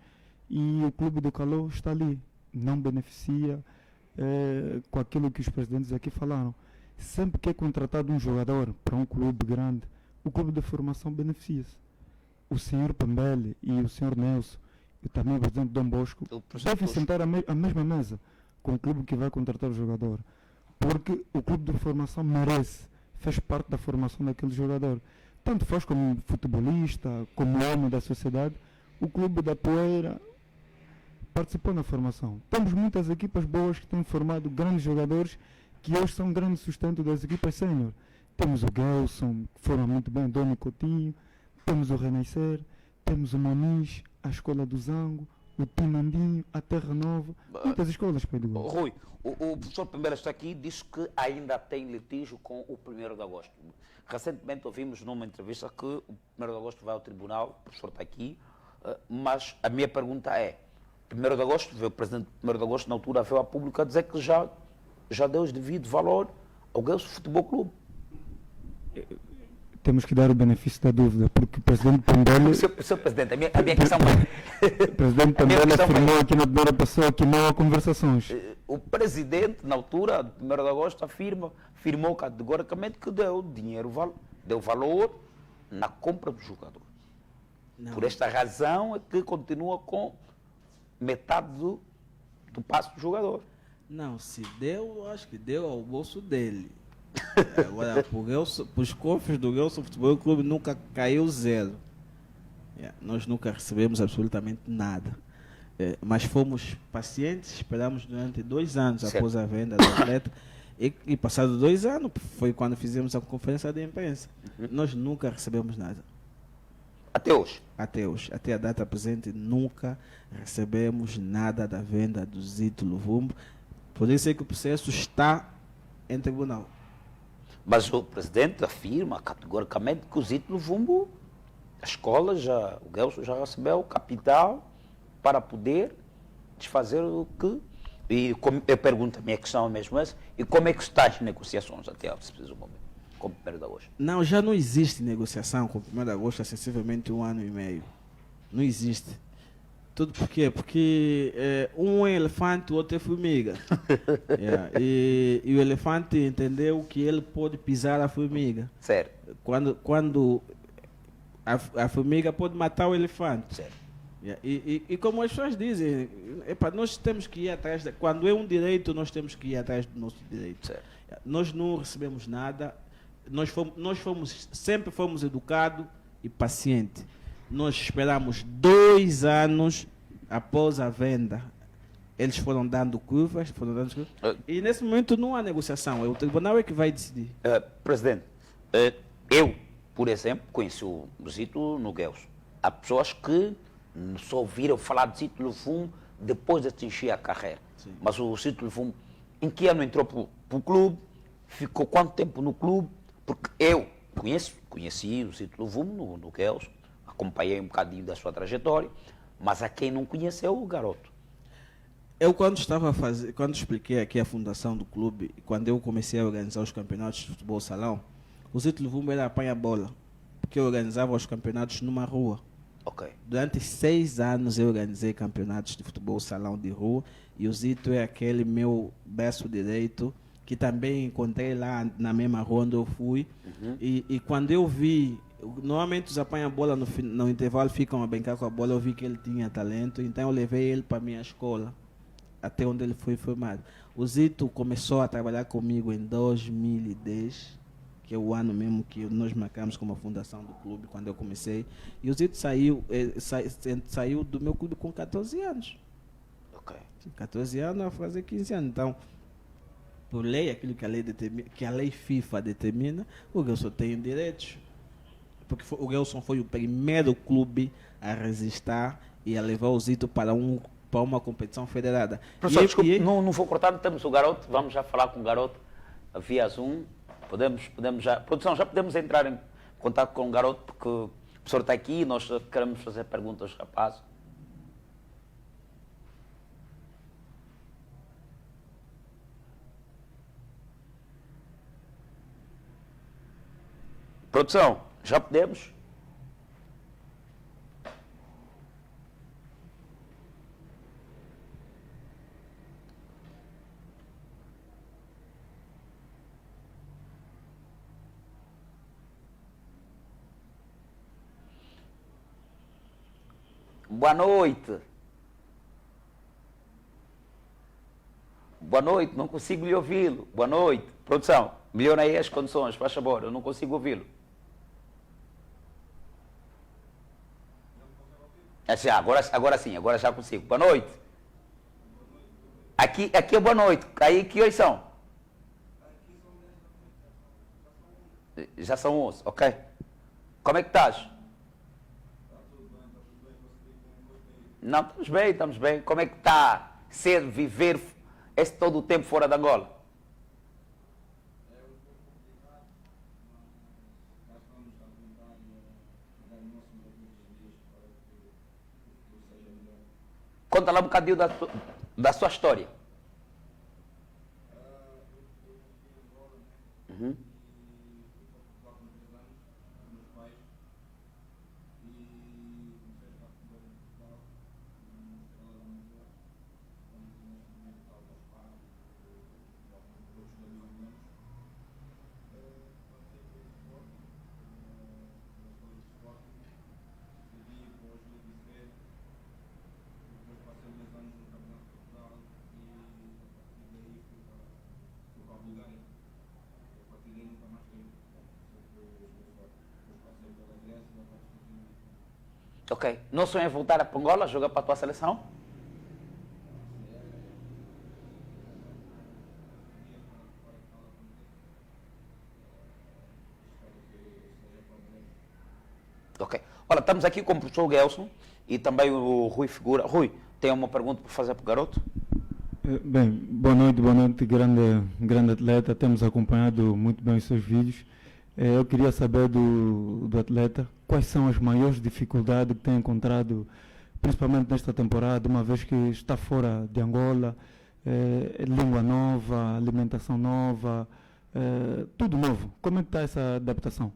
E o Clube do Caló está ali, não beneficia com aquilo que os presidentes aqui falaram. Sempre que é contratado um jogador para um clube grande, o clube de formação beneficia-se. O senhor Pembele e o senhor Nelson, e também o presidente Dom Bosco, devem sentar à mesma mesa com o clube que vai contratar o jogador. Porque o clube de formação merece, fez parte da formação daquele jogador. Tanto faz como futebolista, como homem da sociedade, o clube da poeira participou na formação. Temos muitas equipas boas que têm formado grandes jogadores que hoje são grande sustento das equipas sénior. Temos o Gelson, que forma muito bem, Doni Coutinho, temos o Renascer, temos o Moniz, a Escola do Zango, o Timandinho, a Terra Nova, muitas escolas, Pedro. Rui, o professor Pembele está aqui e disse que ainda tem litígio com o 1º de Agosto. Recentemente ouvimos numa entrevista que o 1º de Agosto vai ao tribunal, o professor está aqui, mas a minha pergunta é, 1º de Agosto, veio o presidente do 1º de Agosto, na altura veio a público a dizer que já deu os devido valor ao Gelson Futebol Clube. Temos que dar o benefício da dúvida, porque o presidente Pembele... Senhor presidente, a minha questão é... O presidente Pembele afirmou aqui na primeira pessoa que não há conversações. O presidente, na altura, 1º de Agosto, afirmou categoricamente que deu dinheiro, deu valor na compra do jogador. Não. Por esta razão é que continua com metade do passo do jogador. Não, se deu, eu acho que deu ao bolso dele. Agora, para os cofres do Gelson Futebol Clube nunca caiu zero. Nós nunca recebemos absolutamente nada. Mas fomos pacientes, esperamos durante 2 anos certo. Após a venda do atleta. E passados 2 anos, foi quando fizemos a conferência de imprensa. Nós nunca recebemos nada. Até hoje. Até hoje, até a data presente, nunca recebemos nada da venda do Zito Luvumbo. Por isso é que o processo está em tribunal. Mas o presidente afirma categoricamente que o Zito Luvumbo, a escola, o Gelson já recebeu o capital para poder desfazer o que... E como, eu pergunto, a minha questão é mesmo essa, e como é que está as negociações até esse preciso momento, com o 1º de agosto? Não, já não existe negociação com o 1º de agosto há sensivelmente 1 ano e meio. Não existe. Tudo por quê? Porque um é elefante, o outro é formiga. Yeah. E o elefante entendeu que ele pode pisar a formiga. Certo. Quando a formiga pode matar o elefante. Certo. Yeah. E como as pessoas dizem, epa, nós temos que ir atrás, quando é um direito, nós temos que ir atrás do nosso direito. Certo. Yeah. Nós não recebemos nada, sempre fomos educados e pacientes. Nós esperamos 2 anos após a venda. Eles foram dando curvas, e nesse momento não há negociação, é o tribunal é que vai decidir. Presidente, eu, por exemplo, conheci o Zito no Gelson. Há pessoas que só ouviram falar de Zito Luvumbo depois de atingir a carreira. Sim. Mas o Zito Luvumbo, em que ano entrou para o clube? Ficou quanto tempo no clube? Porque eu conheci o Zito Luvumbo no Gelson, acompanhei um bocadinho da sua trajetória, mas a quem não conheceu o garoto. Eu quando expliquei aqui a fundação do clube, quando eu comecei a organizar os campeonatos de futebol salão, o Zito Luvumbo era apanha-bola, porque eu organizava os campeonatos numa rua. Ok. Durante 6 anos eu organizei campeonatos de futebol salão de rua, e o Zito é aquele meu braço direito, que também encontrei lá na mesma rua onde eu fui. Uhum. E quando eu vi, normalmente os apanha-bola no intervalo ficam a brincar com a bola, eu vi que ele tinha talento, então eu levei ele para a minha escola, até onde ele foi formado. O Zito começou a trabalhar comigo em 2010, que é o ano mesmo que nós marcamos como a fundação do clube, quando eu comecei. E o Zito saiu do meu clube com 14 anos. Ok. 14 anos a fazer 15 anos. Então, por lei, aquilo que a lei FIFA determina, o Gelson tem direitos. Porque o Gelson foi o primeiro clube a resistir e a levar o Zito para uma competição federada. Professor, desculpe, não vou cortar, temos o garoto, vamos já falar com o garoto via Zoom. Podemos já, produção, já podemos entrar em contato com o garoto, porque o professor está aqui e nós queremos fazer perguntas aos rapazes. Produção, já podemos? Boa noite. Boa noite, não consigo lhe ouvi-lo. Boa noite. Produção, melhora aí as condições, faz favor, eu não consigo ouvi-lo. Agora sim, agora já consigo. Boa noite. Aqui é boa noite. Aí que horas são? Já são 11, ok. Como é que estás? Não, estamos bem. Como é que está ser, viver esse todo o tempo fora de Angola? Conta lá um bocadinho da sua história. Uhum. Ok. Não sonha voltar a Angola, jogar para a tua seleção? Ok. Olha, estamos aqui com o professor Gelson e também o Rui Figura. Rui, tem uma pergunta para fazer para o garoto? Bem, boa noite, grande atleta. Temos acompanhado muito bem os seus vídeos. Eu queria saber do atleta quais são as maiores dificuldades que tem encontrado, principalmente nesta temporada, uma vez que está fora de Angola, língua nova, alimentação nova, tudo novo. Como é que está essa adaptação?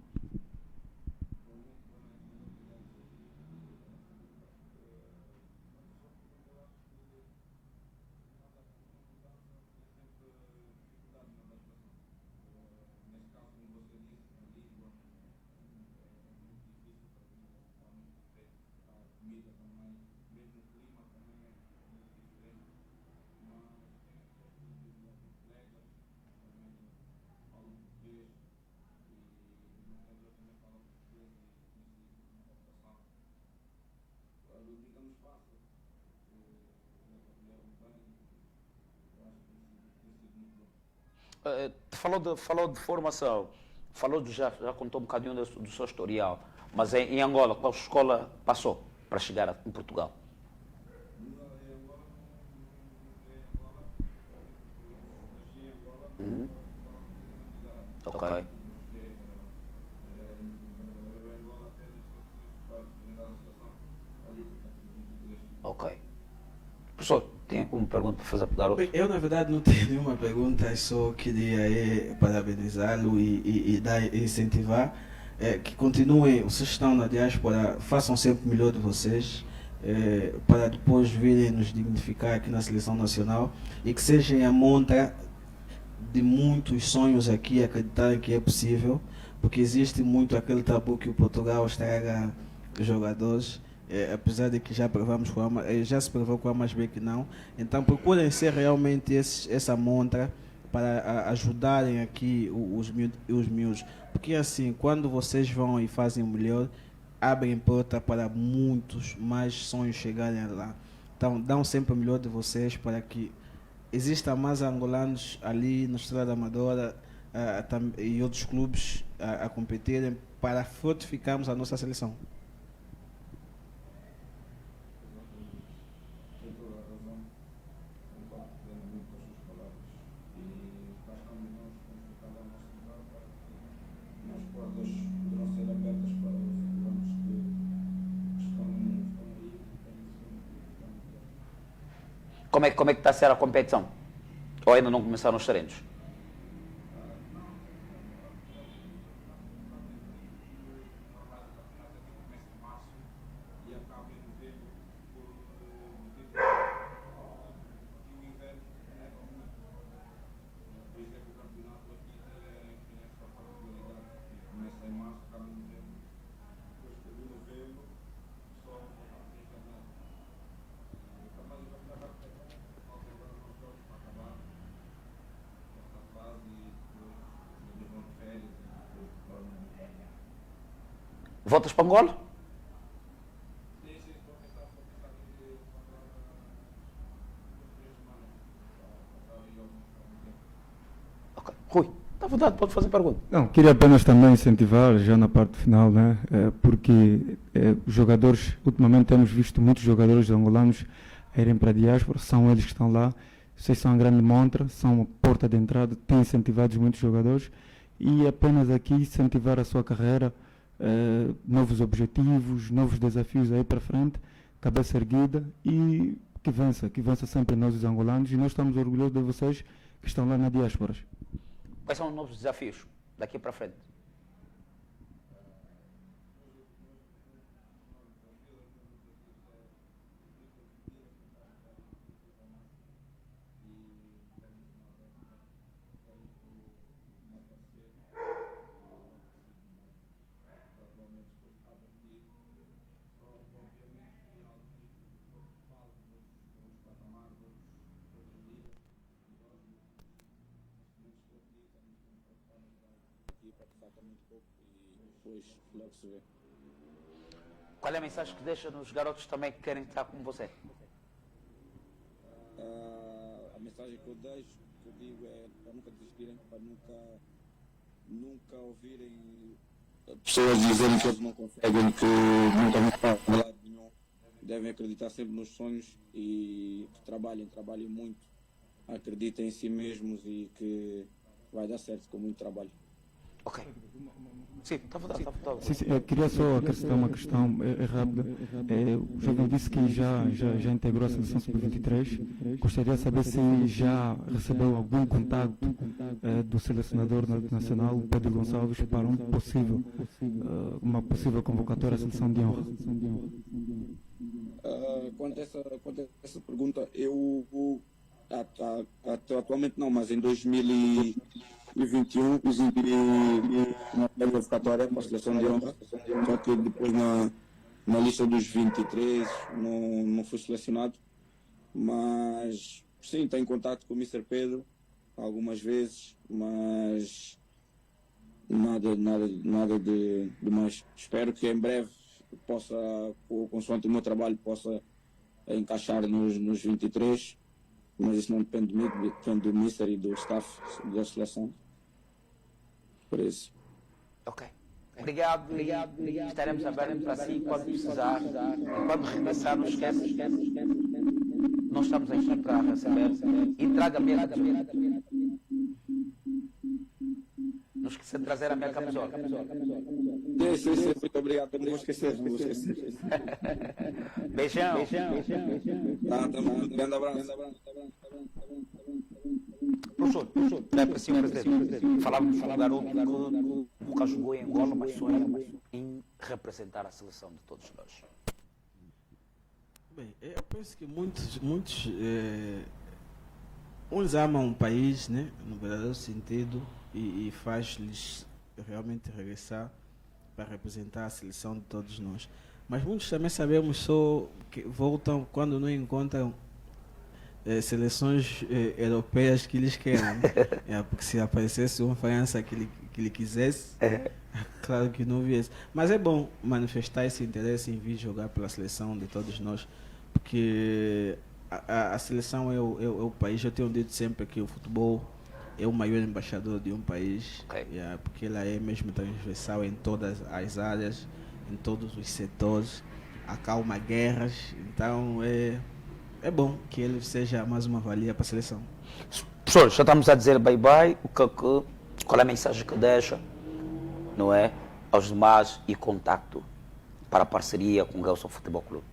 Falou de formação, já contou um bocadinho do seu historial, mas em Angola, qual escola passou para chegar em Portugal? Ok. Ok. Professor, tem alguma pergunta para fazer para o garoto? Eu, na verdade, não tenho nenhuma pergunta, só queria parabenizá-lo e incentivar que continuem, vocês estão na diáspora, façam sempre o melhor de vocês, para depois virem nos dignificar aqui na seleção nacional e que sejam a montra de muitos sonhos aqui, acreditarem que é possível, porque existe muito aquele tabu que o Portugal estraga jogadores. Apesar de que já já se provou com a mais bem que não, então procurem ser realmente essa montra para ajudarem aqui os miúdos, porque assim, quando vocês vão e fazem o melhor, abrem porta para muitos mais sonhos chegarem lá. Então dão sempre o melhor de vocês para que existam mais angolanos ali no Estrada Amadora e outros clubes a competirem para fortificarmos a nossa seleção. Como é que está a ser a competição? Ou ainda não começaram os treinos? Voltas para Angola? Ok. Rui, está à vontade, pode fazer pergunta. Não, queria apenas também incentivar, já na parte final, né, porque os jogadores, ultimamente temos visto muitos jogadores angolanos a irem para a diáspora, são eles que estão lá, vocês são a grande montra, são a porta de entrada, têm incentivado muitos jogadores e apenas aqui incentivar a sua carreira, novos objetivos, novos desafios aí para frente, cabeça erguida e que vença sempre nós os angolanos e nós estamos orgulhosos de vocês que estão lá na diáspora. Quais são os novos desafios daqui para frente? Qual é a mensagem que deixa nos garotos também que querem estar como você? A mensagem que eu deixo, que eu digo é para nunca desistirem, para nunca ouvirem pessoas dizerem que eles não conseguem, que nunca vão para lado nenhum. Devem acreditar sempre nos sonhos e que trabalhem muito, acreditem em si mesmos e que vai dar certo com muito trabalho. Ok. Sim, está a Sim, eu queria só acrescentar uma questão rápida. O jovem disse que já integrou a seleção sub-23. Gostaria de saber se já recebeu algum contato do selecionador nacional, Pedro Gonçalves, para uma possível convocatória à seleção de honra. Quanto a essa pergunta, eu atualmente não, mas em 2021 fiz uma qualificatória para a seleção de honra, só que depois na lista dos 23 não fui selecionado, mas sim, tenho contato com o Mr. Pedro algumas vezes, mas nada de mais. Espero que em breve possa, consoante o meu trabalho, possa encaixar nos 23, mas isso não depende de mim, depende do Mister e do staff da seleção. Por isso. Ok. Obrigado. Estaremos abertos para si quando precisar. E quando regressar, não esquece. Nós estamos aqui para receber. E traga a minha camisola. Não esqueça de trazer a minha camisola. Sim, muito obrigado. Não vou esquecer. Beijão. Tá bom. Grande abraço. Professor, senhor presidente, falávamos de um garoto que nunca jogou em Angola, mas sonha em representar a seleção de todos nós. Bem, eu penso que muitos uns amam o país, né, no verdadeiro sentido, e faz-lhes realmente regressar para representar a seleção de todos nós. Mas muitos também sabemos só que voltam quando não encontram seleções europeias que eles querem. Porque se aparecesse uma França que ele quisesse, claro que não viesse. Mas é bom manifestar esse interesse em vir jogar pela seleção de todos nós, porque a seleção é o país. Eu tenho dito sempre que o futebol é o maior embaixador de um país, porque ela é mesmo transversal em todas as áreas, em todos os setores, acalma guerras. Então é bom que ele seja mais uma valia para a seleção. Professor, já estamos a dizer bye-bye. Qual é a mensagem que deixa, não é, aos demais e contacto para a parceria com o Gelson Futebol Clube?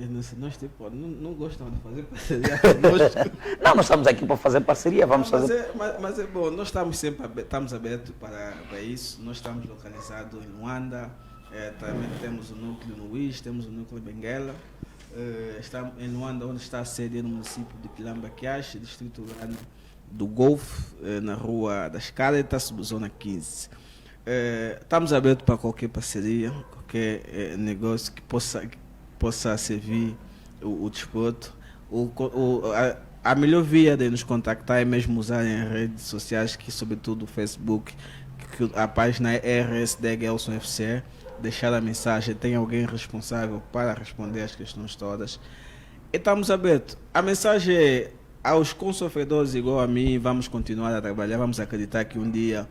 Nós tipo, não gostam de fazer parceria conosco. Não, nós estamos aqui para fazer parceria, vamos fazer. Mas é bom, nós estamos sempre abertos para isso. Nós estamos localizados em Luanda, também temos o núcleo no Uís, temos o núcleo em Benguela. Estamos em Luanda, onde está a sede no município de Pilambaquiache, distrito urbano do Golfo, na rua das Cálitas, subzona 15. Estamos abertos para qualquer parceria, qualquer negócio que possa servir o desporto. A melhor via de nos contactar é mesmo usar as redes sociais, que sobretudo o Facebook, que a página é RSD Gelson FC. Deixar a mensagem, tem alguém responsável para responder as questões todas. E estamos abertos. A mensagem é aos consofredores igual a mim: vamos continuar a trabalhar, vamos acreditar que um dia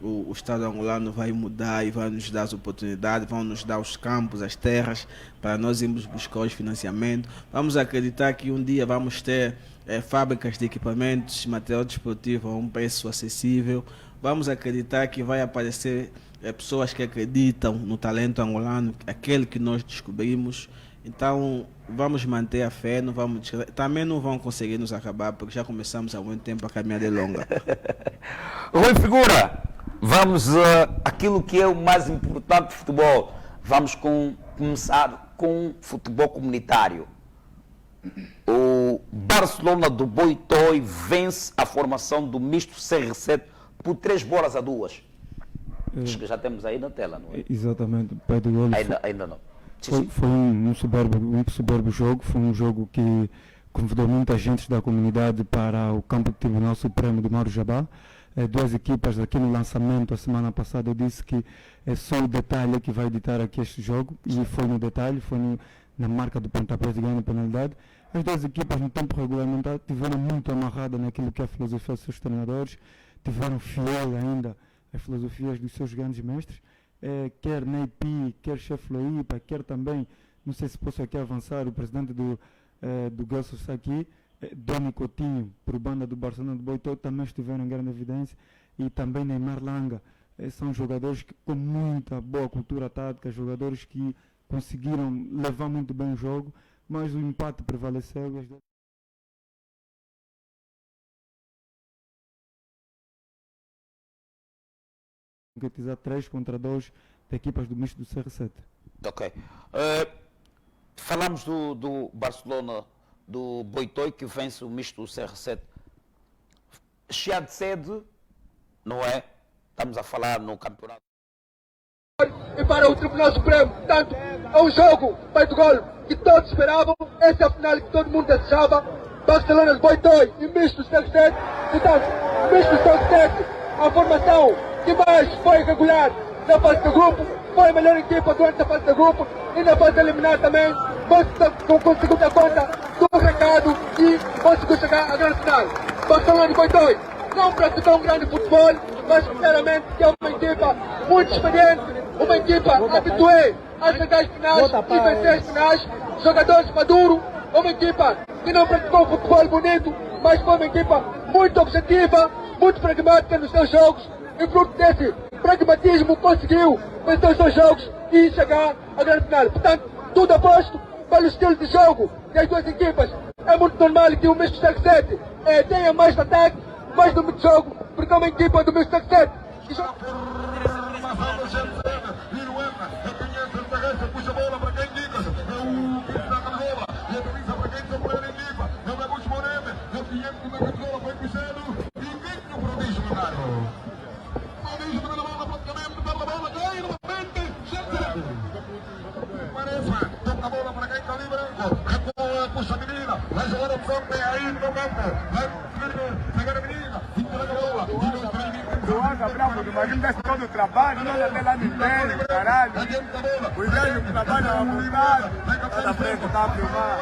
o Estado angolano vai mudar e vai nos dar as oportunidades, vão nos dar os campos, as terras, para nós irmos buscar os financiamentos. Vamos acreditar que um dia vamos ter fábricas de equipamentos, material desportivo a um preço acessível. Vamos acreditar que vai aparecer pessoas que acreditam no talento angolano, aquele que nós descobrimos. Então vamos manter a fé, não vamos, também não vão conseguir nos acabar, porque já começamos há muito tempo a caminhada é longa. Rui Figura, vamos aquilo que é o mais importante do futebol. Vamos começar com futebol comunitário. O Barcelona do Boitoi vence a formação do misto CR7 por 3-2. Acho que já temos aí na tela, não é? Exatamente, Pedro Gomes. Ainda não. Foi um soberbo jogo, foi um jogo que convidou muita gente da comunidade para o campo do Tribunal Supremo de Mauro Jabá. Duas equipas aqui no lançamento, a semana passada eu disse que é só o detalhe que vai ditar aqui este jogo, e foi no detalhe, foi na marca do pontapé de grande penalidade. As duas equipas no tempo regulamentar tiveram muito amarrada naquilo que é a filosofia dos seus treinadores, tiveram fiel ainda as filosofias dos seus grandes mestres, quer Neipi, quer Chef Loipa, quer também, não sei se posso aqui avançar, o presidente do Gelson está aqui, Doni Coutinho, por banda do Barcelona de Boitó, também estiveram em grande evidência, e também Neymar Langa. São jogadores com muita boa cultura tática, jogadores que conseguiram levar muito bem o jogo, mas o empate prevaleceu. Concretizar 3-2 de equipas do misto do CR7. Ok. Falamos do Barcelona, do Boitó, que vence o misto do CR7. Cheia de sede, não é? Estamos a falar no campeonato. E para o Tribunal Supremo, portanto, é um jogo feito gol que todos esperavam. Essa é a final que todo mundo desejava. Barcelona de Boitó e misto do CR7. Portanto, misto do CR7, a formação que mais foi regular na fase do grupo, foi a melhor equipa durante a fase do grupo e na fase eliminar também conseguiu dar conta do recado e conseguiu chegar à grande final. Barcelona de Boitó não praticou um grande futebol, mas sinceramente é uma equipa muito experiente, uma equipa habitué a chegar às finais e vencer as finais, jogadores maduros, uma equipa que não praticou um futebol bonito, mas foi uma equipa muito objetiva, muito pragmática nos seus jogos, e fruto desse pragmatismo conseguiu vencer os seus jogos e chegar à grande final. Portanto, tudo aposto pelo estilo de jogo das duas equipas. É muito normal que o Misto CR7 tenha mais ataque, mais número de jogo, porque é uma equipa do Misto CR7 que joga. Puxa a bola para quem diga, é o que está na bola, e a camisa para quem está por ele diga, é o Gabucho Moreno, é o 500 metros de bola, foi puxando, e quem que o prodígio, meu caro? Prodígio também na bola, praticamente, pela bola, ganha novamente, chega! Marefa, toca a bola para quem está ali branco, recua, puxa a menina, vai jogar a opção, tem aí no campo, vai pegar a menina, entrega a bola, e não tem Imagina todo o trabalho, não até lá no pé, caralho. Cuidado que o trabalho é uma filmada. Tá na frente, tá a filmar.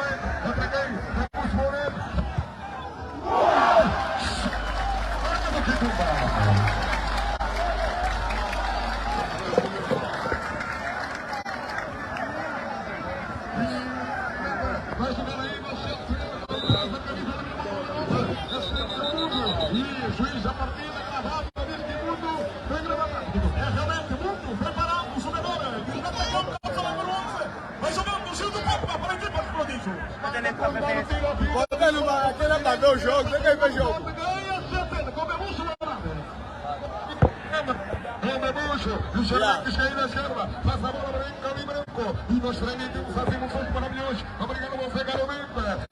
Vai jogar aí, e o juiz da partida gravado neste mundo, foi gravado. É realmente muito preparado os jogadores. Vai jogando o Gil do Papa para a equipa de prodígio. Quem não tá vendo o jogo, quem vai ver o jogo? Ganha, certeza, com o Bebucho lá. O Bebucho, o Xereques que aí na esquerda, faz a bola para o Cali Branco. E nós transmitimos assim um som maravilhoso. Obrigado a você, caro amigo.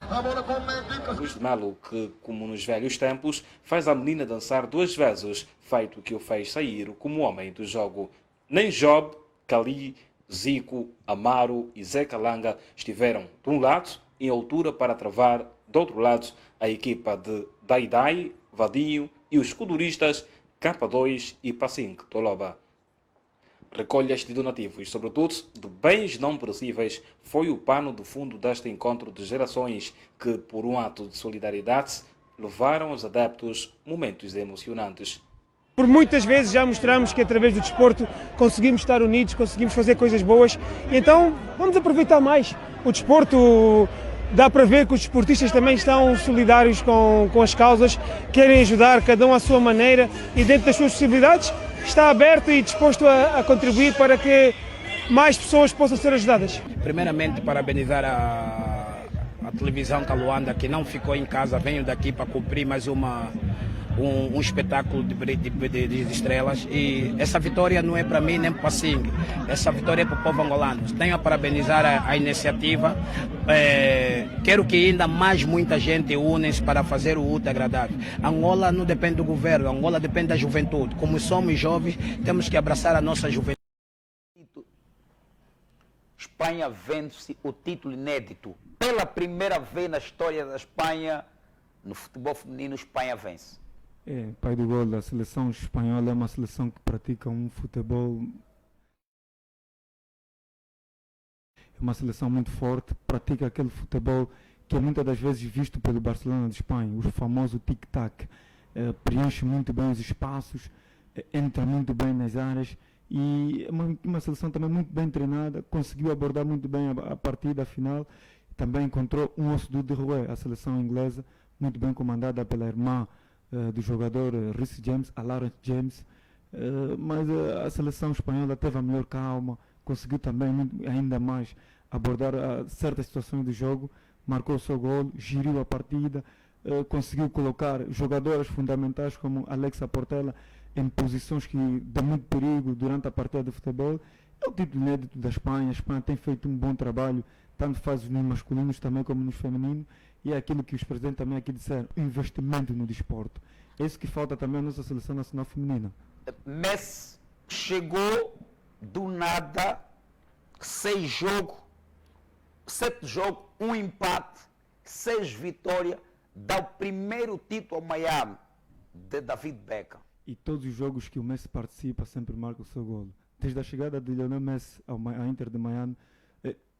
A bola com o Luís de Melo, que, como nos velhos tempos, faz a menina dançar duas vezes, feito que o fez sair como homem do jogo. Nem Job, Cali, Zico, Amaro e Zé Calanga estiveram de um lado em altura para travar, do outro lado, a equipa de Daidai, Vadinho e os escuduristas K2 e Passink Toloba. Recolhas de donativos, sobretudo de bens não perecíveis, foi o pano de fundo deste encontro de gerações que, por um ato de solidariedade, levaram aos adeptos momentos emocionantes. Por muitas vezes já mostramos que através do desporto conseguimos estar unidos, conseguimos fazer coisas boas, e então vamos aproveitar mais. O desporto, dá para ver que os desportistas também estão solidários com as causas, querem ajudar cada um à sua maneira e dentro das suas possibilidades está aberto e disposto a contribuir para que mais pessoas possam ser ajudadas. Primeiramente, parabenizar a televisão Caluanda, que não ficou em casa, venho daqui para cumprir mais um espetáculo de estrelas, e essa vitória não é para mim nem para Sing, essa vitória é para o povo angolano. Tenho a parabenizar a iniciativa, quero que ainda mais muita gente une-se para fazer o útil agradável. Angola não depende do governo, Angola depende da juventude. Como somos jovens, temos que abraçar a nossa juventude. Espanha vence o título inédito. Pela primeira vez na história da Espanha, no futebol feminino, Espanha vence. Pai do gol da seleção espanhola é uma seleção que pratica um futebol. É uma seleção muito forte, pratica aquele futebol que é muitas das vezes visto pelo Barcelona de Espanha, o famoso tic-tac. Preenche muito bem os espaços, entra muito bem nas áreas e é uma seleção também muito bem treinada, conseguiu abordar muito bem a partida final, também encontrou um osso duro de roer, a seleção inglesa, muito bem comandada pela irmã do jogador Reece James, a Lawrence James, mas a seleção espanhola teve a melhor calma, conseguiu também ainda mais abordar certas situações do jogo, marcou o seu gol, geriu a partida, conseguiu colocar jogadores fundamentais como Alexa Portela em posições que dão muito perigo durante a partida de futebol. É o título inédito da Espanha. A Espanha tem feito um bom trabalho, tanto faz nos masculinos também como nos femininos, e é aquilo que os presidentes também aqui disseram, investimento no desporto. É isso que falta também à nossa seleção nacional feminina. Messi chegou do nada, 7 jogos, 1 empate, 6 vitórias, dá o primeiro título ao Miami, de David Beckham. E todos os jogos que o Messi participa sempre marca o seu golo. Desde a chegada de Lionel Messi ao Inter de Miami,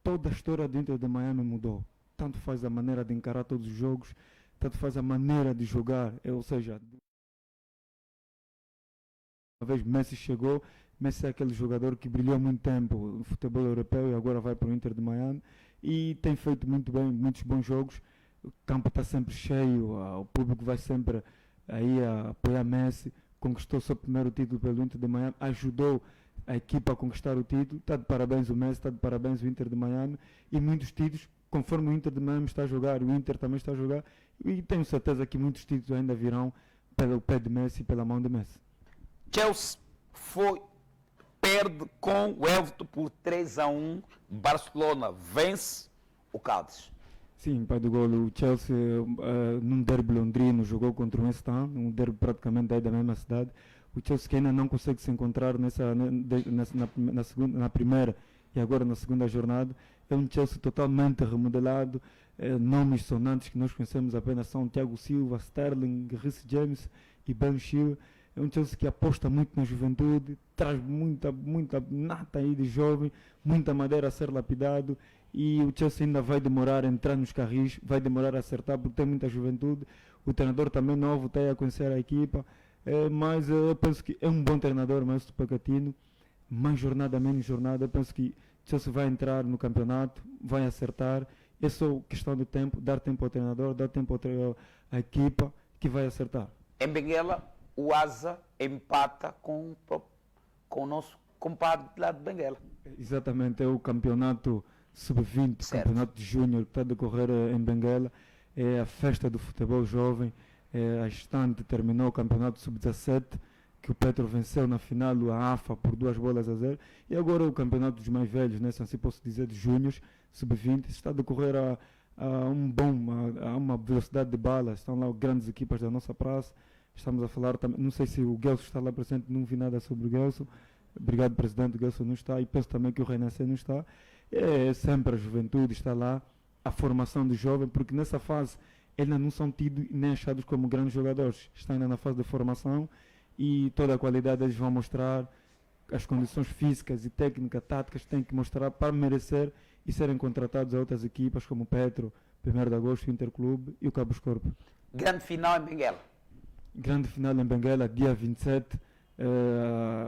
toda a história do Inter de Miami mudou. Tanto faz a maneira de encarar todos os jogos, tanto faz a maneira de jogar, ou seja, uma vez Messi chegou, Messi é aquele jogador que brilhou há muito tempo no futebol europeu e agora vai para o Inter de Miami e tem feito muito bem, muitos bons jogos. O campo está sempre cheio, o público vai sempre aí a apoiar Messi, conquistou o seu primeiro título pelo Inter de Miami, ajudou a equipa a conquistar o título, está de parabéns o Messi, está de parabéns o Inter de Miami e muitos títulos, conforme o Inter de Miami está a jogar, o Inter também está a jogar e tenho certeza que muitos títulos ainda virão pelo pé de Messi e pela mão de Messi. Chelsea perde com o Everton por 3-1, Barcelona vence o Cádiz. Sim, pai do golo, o Chelsea num derby londrino jogou contra o West Ham, um derby praticamente aí da mesma cidade. O Chelsea que ainda não consegue se encontrar na primeira e agora na segunda jornada. É um Chelsea totalmente remodelado, nomes sonantes que nós conhecemos apenas são Thiago Silva, Sterling, Reece James e Ben Chilwell. É um Chelsea que aposta muito na juventude, traz muita nata aí de jovem, muita madeira a ser lapidado e o Chelsea ainda vai demorar a entrar nos carris, vai demorar a acertar porque tem muita juventude. O treinador também novo está aí a conhecer a equipa, mas eu penso que é um bom treinador, Maurício Pochettino, mais jornada, menos jornada. Eu penso que o Chelsea vai entrar no campeonato, vai acertar, é só questão de tempo, dar tempo ao treinador, dar tempo à equipa que vai acertar. Em Benguela, o Asa empata com o nosso compadre lá de Benguela. Exatamente, é o campeonato sub-20, o campeonato de júnior que está a decorrer em Benguela. É a festa do futebol jovem. A instante terminou o campeonato sub-17, que o Petro venceu na final a AFA por 2-0. E agora o campeonato dos mais velhos, né, se assim posso dizer, de júniors, sub-20, está a decorrer a uma velocidade de bala. Estão lá grandes equipas da nossa praça. Estamos a falar também, não sei se o Gelson está lá presente, não vi nada sobre o Gelson. Obrigado, presidente, o Gelson não está, e penso também que o Renascer não está. É sempre a juventude está lá, a formação do jovem, porque nessa fase eles ainda não são tidos nem achados como grandes jogadores. Estão ainda na fase de formação e toda a qualidade eles vão mostrar, as condições físicas e técnicas, táticas têm que mostrar para merecer e serem contratados a outras equipas como o Petro, 1º de Agosto, o Interclube e o Cabos Corpo. Grande final em Benguela. Grande final em Benguela, dia 27,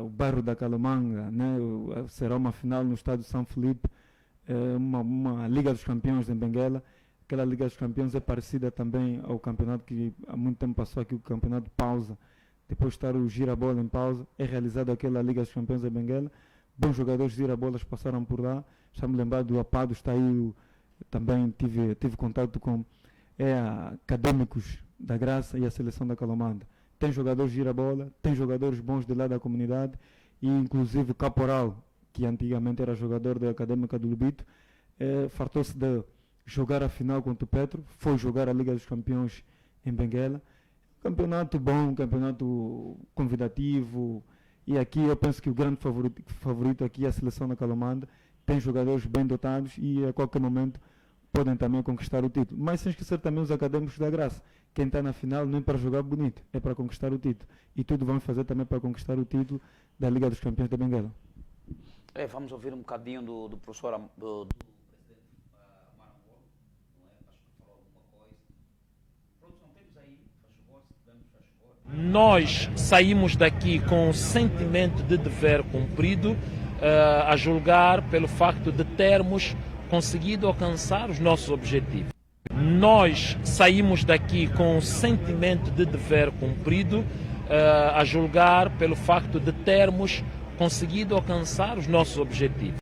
o bairro da Calomanga, né? Será uma final no estádio São Felipe, uma Liga dos Campeões em Benguela. Aquela Liga dos Campeões é parecida também ao campeonato que há muito tempo passou aqui, o campeonato de pausa. Depois de estar o Girabola em pausa, é realizada aquela Liga dos Campeões em Benguela. Bons jogadores de Girabolas passaram por lá. Estamos lembrados do Apado, está aí, também tive contato com Académicos da Graça e a seleção da Calomanda. Tem jogadores de Girabola, tem jogadores bons de lá da comunidade e inclusive o Caporal, que antigamente era jogador da Académica do Lubito, fartou-se de jogar a final contra o Petro, foi jogar a Liga dos Campeões em Benguela. Campeonato bom, campeonato convidativo, e aqui eu penso que o grande favorito aqui é a seleção da Calomanda. Tem jogadores bem dotados e a qualquer momento podem também conquistar o título. Mas sem esquecer também os Académicos da Graça. Quem está na final não é para jogar bonito, é para conquistar o título. E tudo vamos fazer também para conquistar o título da Liga dos Campeões da Benguela. Vamos ouvir um bocadinho do professor, do presidente Amaro Angola, não é? Acho que falou alguma coisa. Produção, temos aí, faz favor, se podemos, faz favor. Nós saímos daqui com um sentimento de dever cumprido, a julgar pelo facto de termos conseguido alcançar os nossos objetivos. Nós saímos daqui com um sentimento de dever cumprido, a julgar pelo facto de termos conseguido alcançar os nossos objetivos.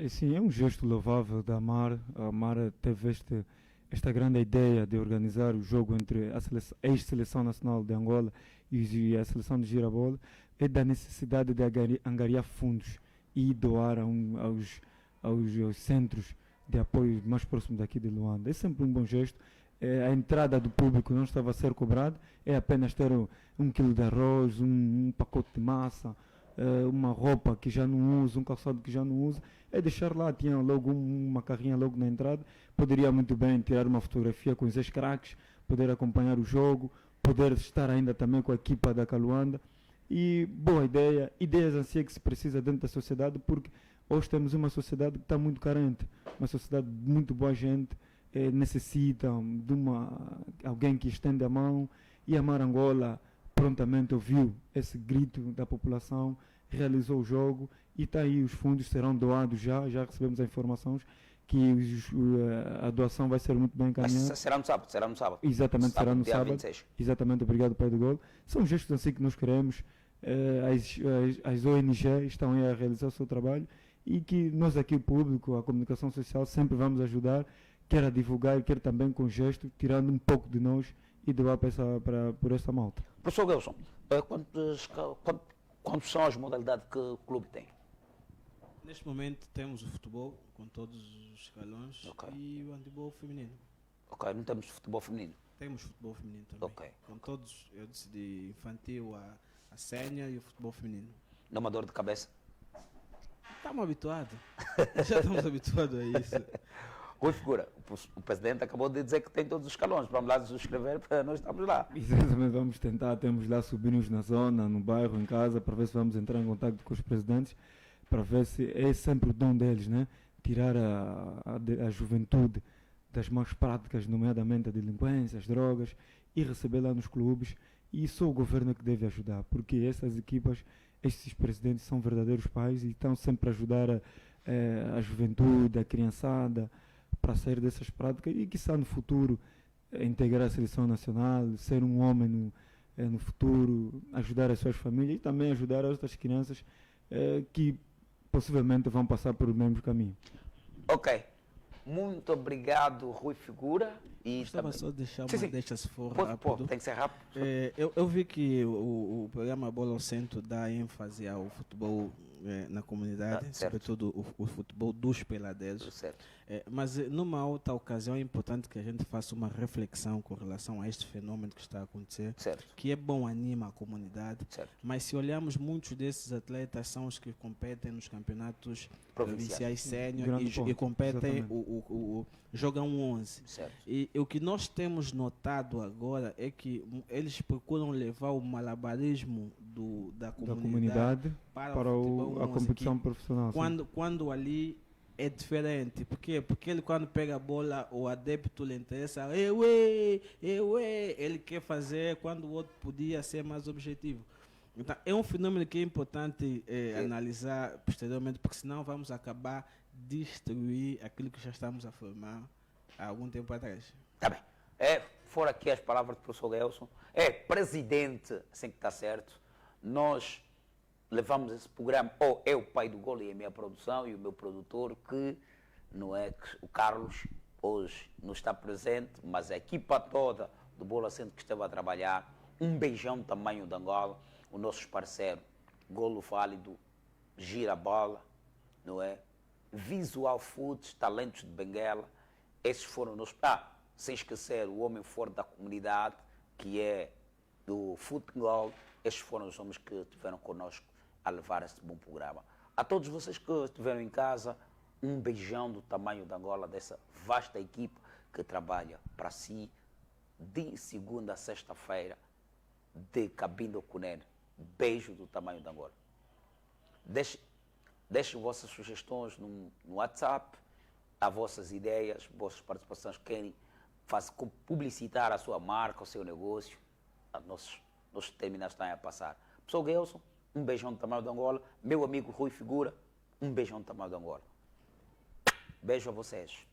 Sim, é um gesto louvável da Amar. A Amar teve esta grande ideia de organizar o jogo entre a ex-seleção nacional de Angola e a seleção de Girabola, é da necessidade de angariar fundos e doar aos centros de apoio mais próximos daqui de Luanda. É sempre um bom gesto. A entrada do público não estava a ser cobrada, é apenas ter um quilo de arroz, um pacote de massa, uma roupa que já não usa, um calçado que já não usa, é deixar lá. Tinha logo uma carrinha logo na entrada, poderia muito bem tirar uma fotografia com os ex-craques, poder acompanhar o jogo, poder estar ainda também com a equipa da Caluanda. E boa ideia, ideias assim que se precisa dentro da sociedade, porque hoje temos uma sociedade que está muito carente, uma sociedade de muito boa gente, necessita de alguém que estende a mão, e a Mar Angola prontamente ouviu esse grito da população, realizou o jogo e está aí, os fundos serão doados já recebemos as informações que a doação vai ser muito bem encaminhada. Mas será no sábado? Exatamente, será no sábado. 26. Exatamente, obrigado, Pai do Gol. São gestos assim que nós queremos. As ONG estão aí a realizar o seu trabalho e que nós aqui, o público, a comunicação social, sempre vamos ajudar, quer a divulgar, quer também com gestos, tirando um pouco de nós e doar por esta malta. Professor Gelson, quantas são as modalidades que o clube tem? Neste momento temos o futebol com todos os escalões, okay, e o handebol feminino. Ok, não temos futebol feminino? Temos futebol feminino também. Okay. Com todos, eu disse de infantil a sénior e o futebol feminino. Não é uma dor de cabeça? Estamos habituados. Já estamos habituados a isso. Rui Figura, o presidente acabou de dizer que tem todos os escalões. Vamos lá nos inscrever, nós estamos lá. Exatamente, vamos tentar. Temos lá subir-nos na zona, no bairro, em casa, para ver se vamos entrar em contato com os presidentes, para ver se é sempre o dom deles, né? Tirar a juventude das más práticas, nomeadamente a delinquência, as drogas, e receber lá nos clubes. E só o governo que deve ajudar, porque essas equipas, esses presidentes são verdadeiros pais e estão sempre a ajudar a juventude, a criançada, para sair dessas práticas e, quiçá, no futuro, integrar a seleção nacional, ser um homem no futuro, ajudar as suas famílias e também ajudar as outras crianças que possivelmente vão passar por o mesmo caminho. Ok. Muito obrigado, Rui Figura. E gostava também... só de deixar uma deixa, se for rápido. Rápido. Tem que ser rápido. Eu vi que o programa Bola ao Centro dá ênfase ao futebol na comunidade, sobretudo o futebol dos peladeiros. Mas numa outra ocasião é importante que a gente faça uma reflexão com relação a este fenômeno que está a acontecer, que é bom, anima a comunidade, mas se olharmos, muitos desses atletas são os que competem nos campeonatos provinciais sénior e competem, jogam 11. E o que nós temos notado agora é que eles procuram levar o malabarismo da comunidade para a competição profissional. Quando ali é diferente. Por quê? Porque ele, quando pega a bola, o adepto lhe interessa, ele quer fazer quando o outro podia ser mais objetivo. Então, é um fenômeno que é importante analisar posteriormente, porque senão vamos acabar destruir aquilo que já estamos a formar há algum tempo atrás. Tá bem. Fora aqui as palavras do professor Gelson, presidente, assim que está certo, nós levamos esse programa, ou é o Pai do Gol e a minha produção e o meu produtor, que não é que o Carlos hoje não está presente, mas a equipa toda do Bola Centro que estava a trabalhar, Um beijão do tamanho de Angola, os nossos parceiros, Golo Válido, Gira Bola, não é? Visual Foods, Talentos de Benguela, esses foram os... sem esquecer o homem forte da comunidade, que é do futebol, estes foram os homens que estiveram connosco a levar este bom programa. A todos vocês que estiveram em casa, um beijão do tamanho de Angola, dessa vasta equipe que trabalha para si, de segunda a sexta-feira, de Cabinda Cunene. Beijo do tamanho de Angola. Deixem vossas sugestões no WhatsApp, as vossas ideias, vossas participações, querem publicitar a sua marca, o seu negócio, nossos terminais estão a passar. Pessoal Gelson, um beijão do tamanho de Angola. Meu amigo Rui Figura, um beijão do tamanho de Angola. Beijo a vocês.